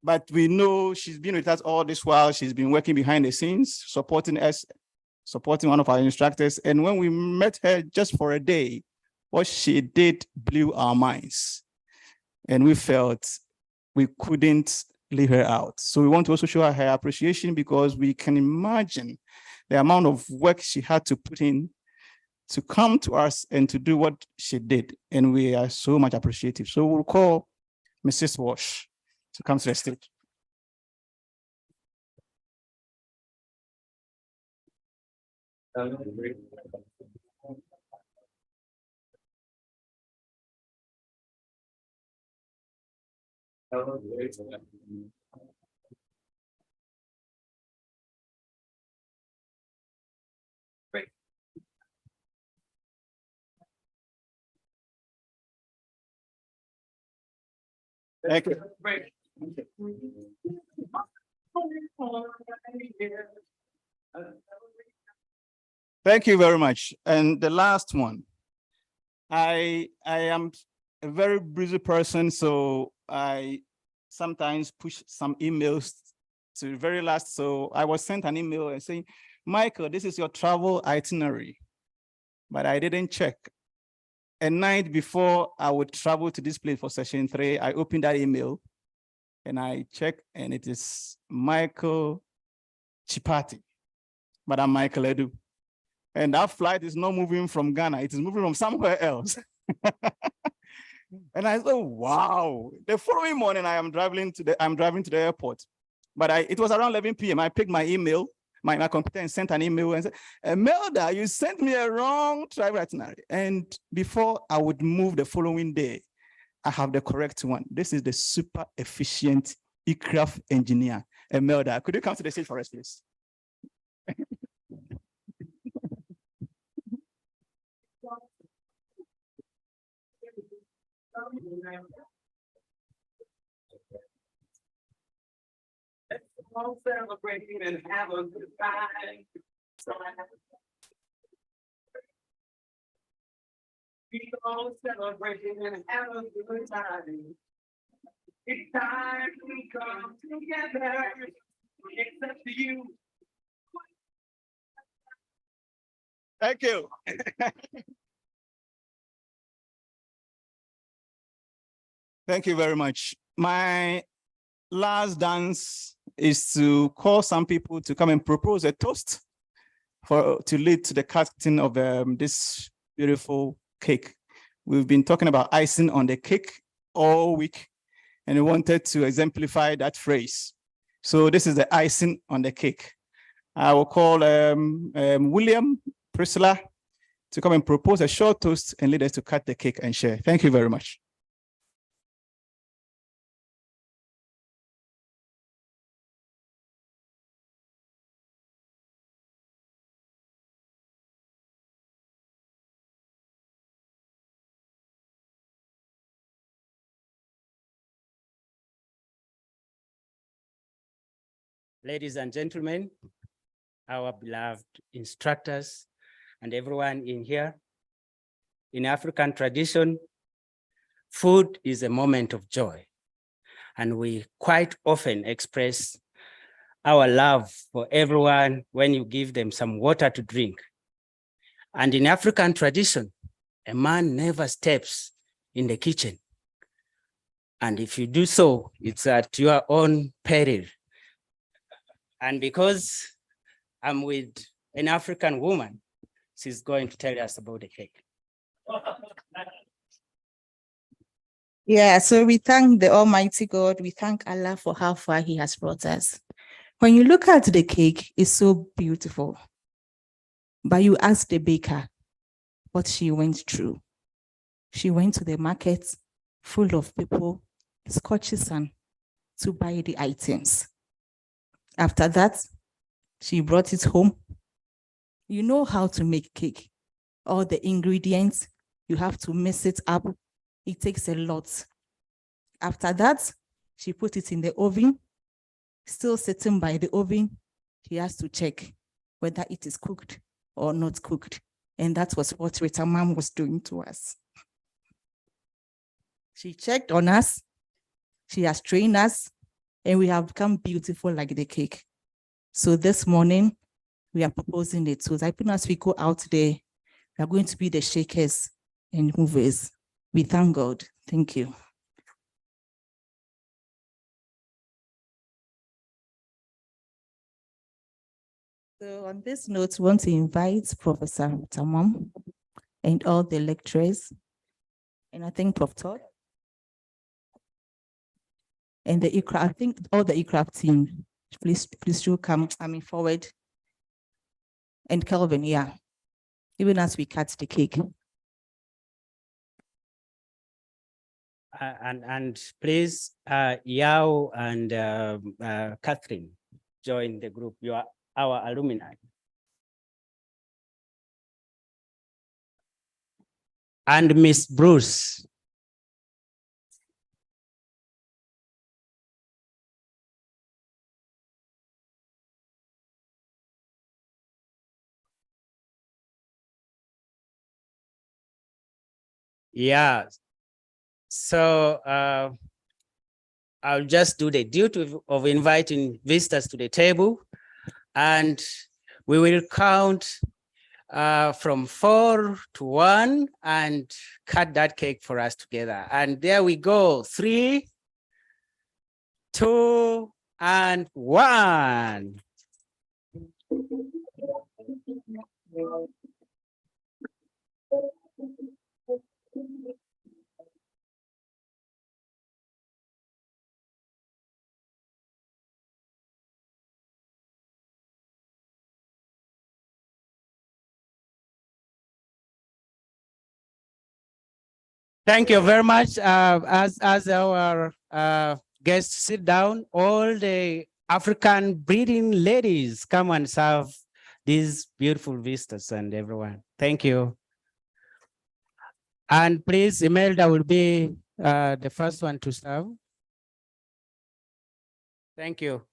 but we know she's been with us all this while. She's been working behind the scenes, supporting us, supporting one of our instructors. And when we met her just for a day, what she did blew our minds. And we felt we couldn't leave her out. So we want to also show her appreciation, because we can imagine the amount of work she had to put in to come to us and to do what she did. And we are so much appreciative. So we'll call Mrs. Walsh to come to the stage. Thank you. Thank you very much. And the last one, I am a very busy person, so I sometimes push some emails to the very last. So I was sent an email and saying, Michael, this is your travel itinerary, but I didn't check. A night before I would travel to this place for session 3, I opened that email And I check, and it is Michael Chipati, Madam Michael Edu. And that flight is not moving from Ghana, it is moving from somewhere else. And I said, wow. The following morning, I'm driving to the airport. But it was around 11 p.m. I picked my email, my computer, and sent an email and said, Melda, you sent me a wrong travel itinerary. And before I would move the following day, I have the correct one. This is the super efficient aircraft engineer. Melda, could you come to the stage for us, please? Let's all celebrate and have a good time. We all celebrate and have a good time. It's time we come together, except for you. Thank you. Thank you very much. My last dance is to call some people to come and propose a toast to lead to the cutting of this beautiful cake. We've been talking about icing on the cake all week, and we wanted to exemplify that phrase. So this is the icing on the cake. I will call William, Priscilla, to come and propose a short toast and lead us to cut the cake and share. Thank you very much. Ladies and gentlemen, our beloved instructors and everyone in here, in African tradition, food is a moment of joy. And we quite often express our love for everyone when you give them some water to drink. And in African tradition, a man never steps in the kitchen. And if you do so, it's at your own peril. And because I'm with an African woman, she's going to tell us about the cake. Yeah, so we thank the Almighty God. We thank Allah for how far He has brought us. When you look at the cake, it's so beautiful. But you ask the baker what she went through. She went to the market full of people, Scotches and to buy the items. After that, she brought it home. You know how to make cake. All the ingredients, you have to mix it up. It takes a lot. After that, she put it in the oven. Still sitting by the oven, she has to check whether it is cooked or not cooked. And that was what Rita Mom was doing to us. She checked on us. She has trained us. And we have become beautiful like the cake. So this morning, we are proposing it. So as we go out there, we are going to be the shakers and movers. We thank God. Thank you. So on this note, we want to invite Professor Tamam and all the lecturers, and I think Prof. Todd, and the ICRAF, I think all the ICRAF team, please do come, forward. And Kelvin, yeah, even as we cut the cake. And please, Yao and Catherine, join the group. You are our alumni. And Miss Bruce. Yeah, so I'll just do the duty of inviting visitors to the table, and we will count from 4 to 1 and cut that cake for us together. And there we go, 3, 2, and 1. Thank you very much. As our guests sit down, all the African breeding ladies come and serve these beautiful visitors and everyone. Thank you. And please, Imelda will be the first one to serve. Thank you.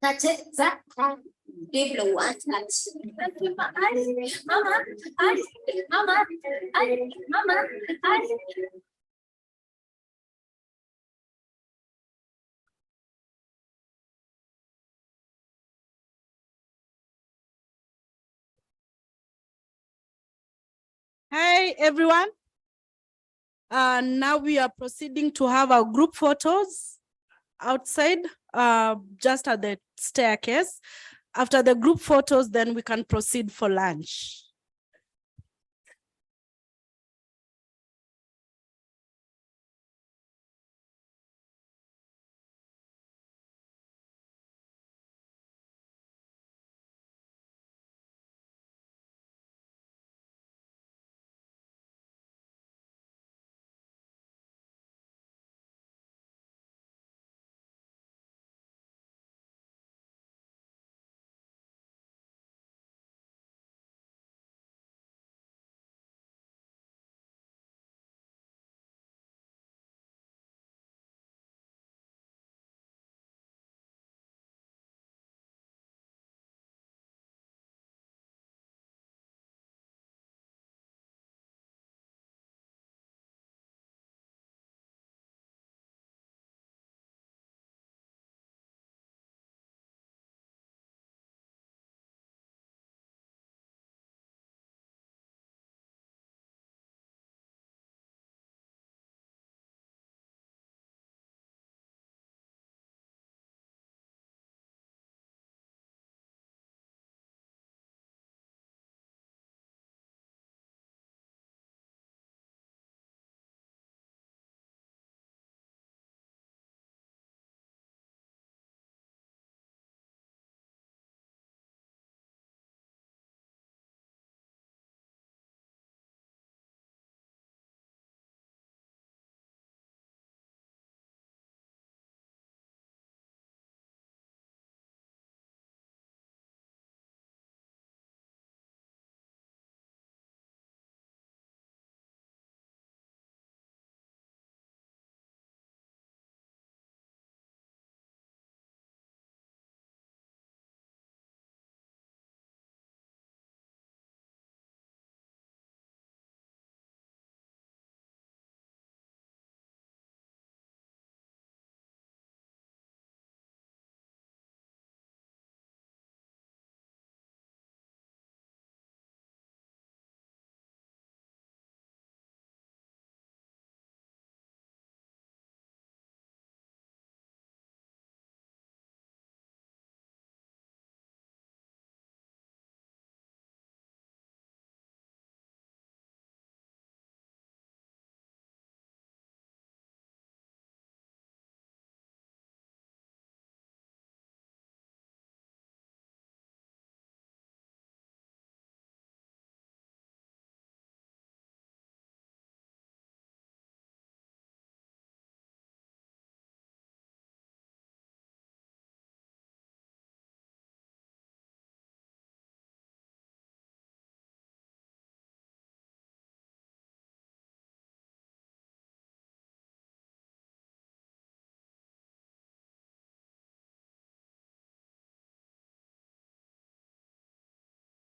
That's it. That big blue one. That's Mama, Mama, Mama. Hi, everyone. Now we are proceeding to have our group photos outside, just at the staircase. After the group photos, then we can proceed for lunch.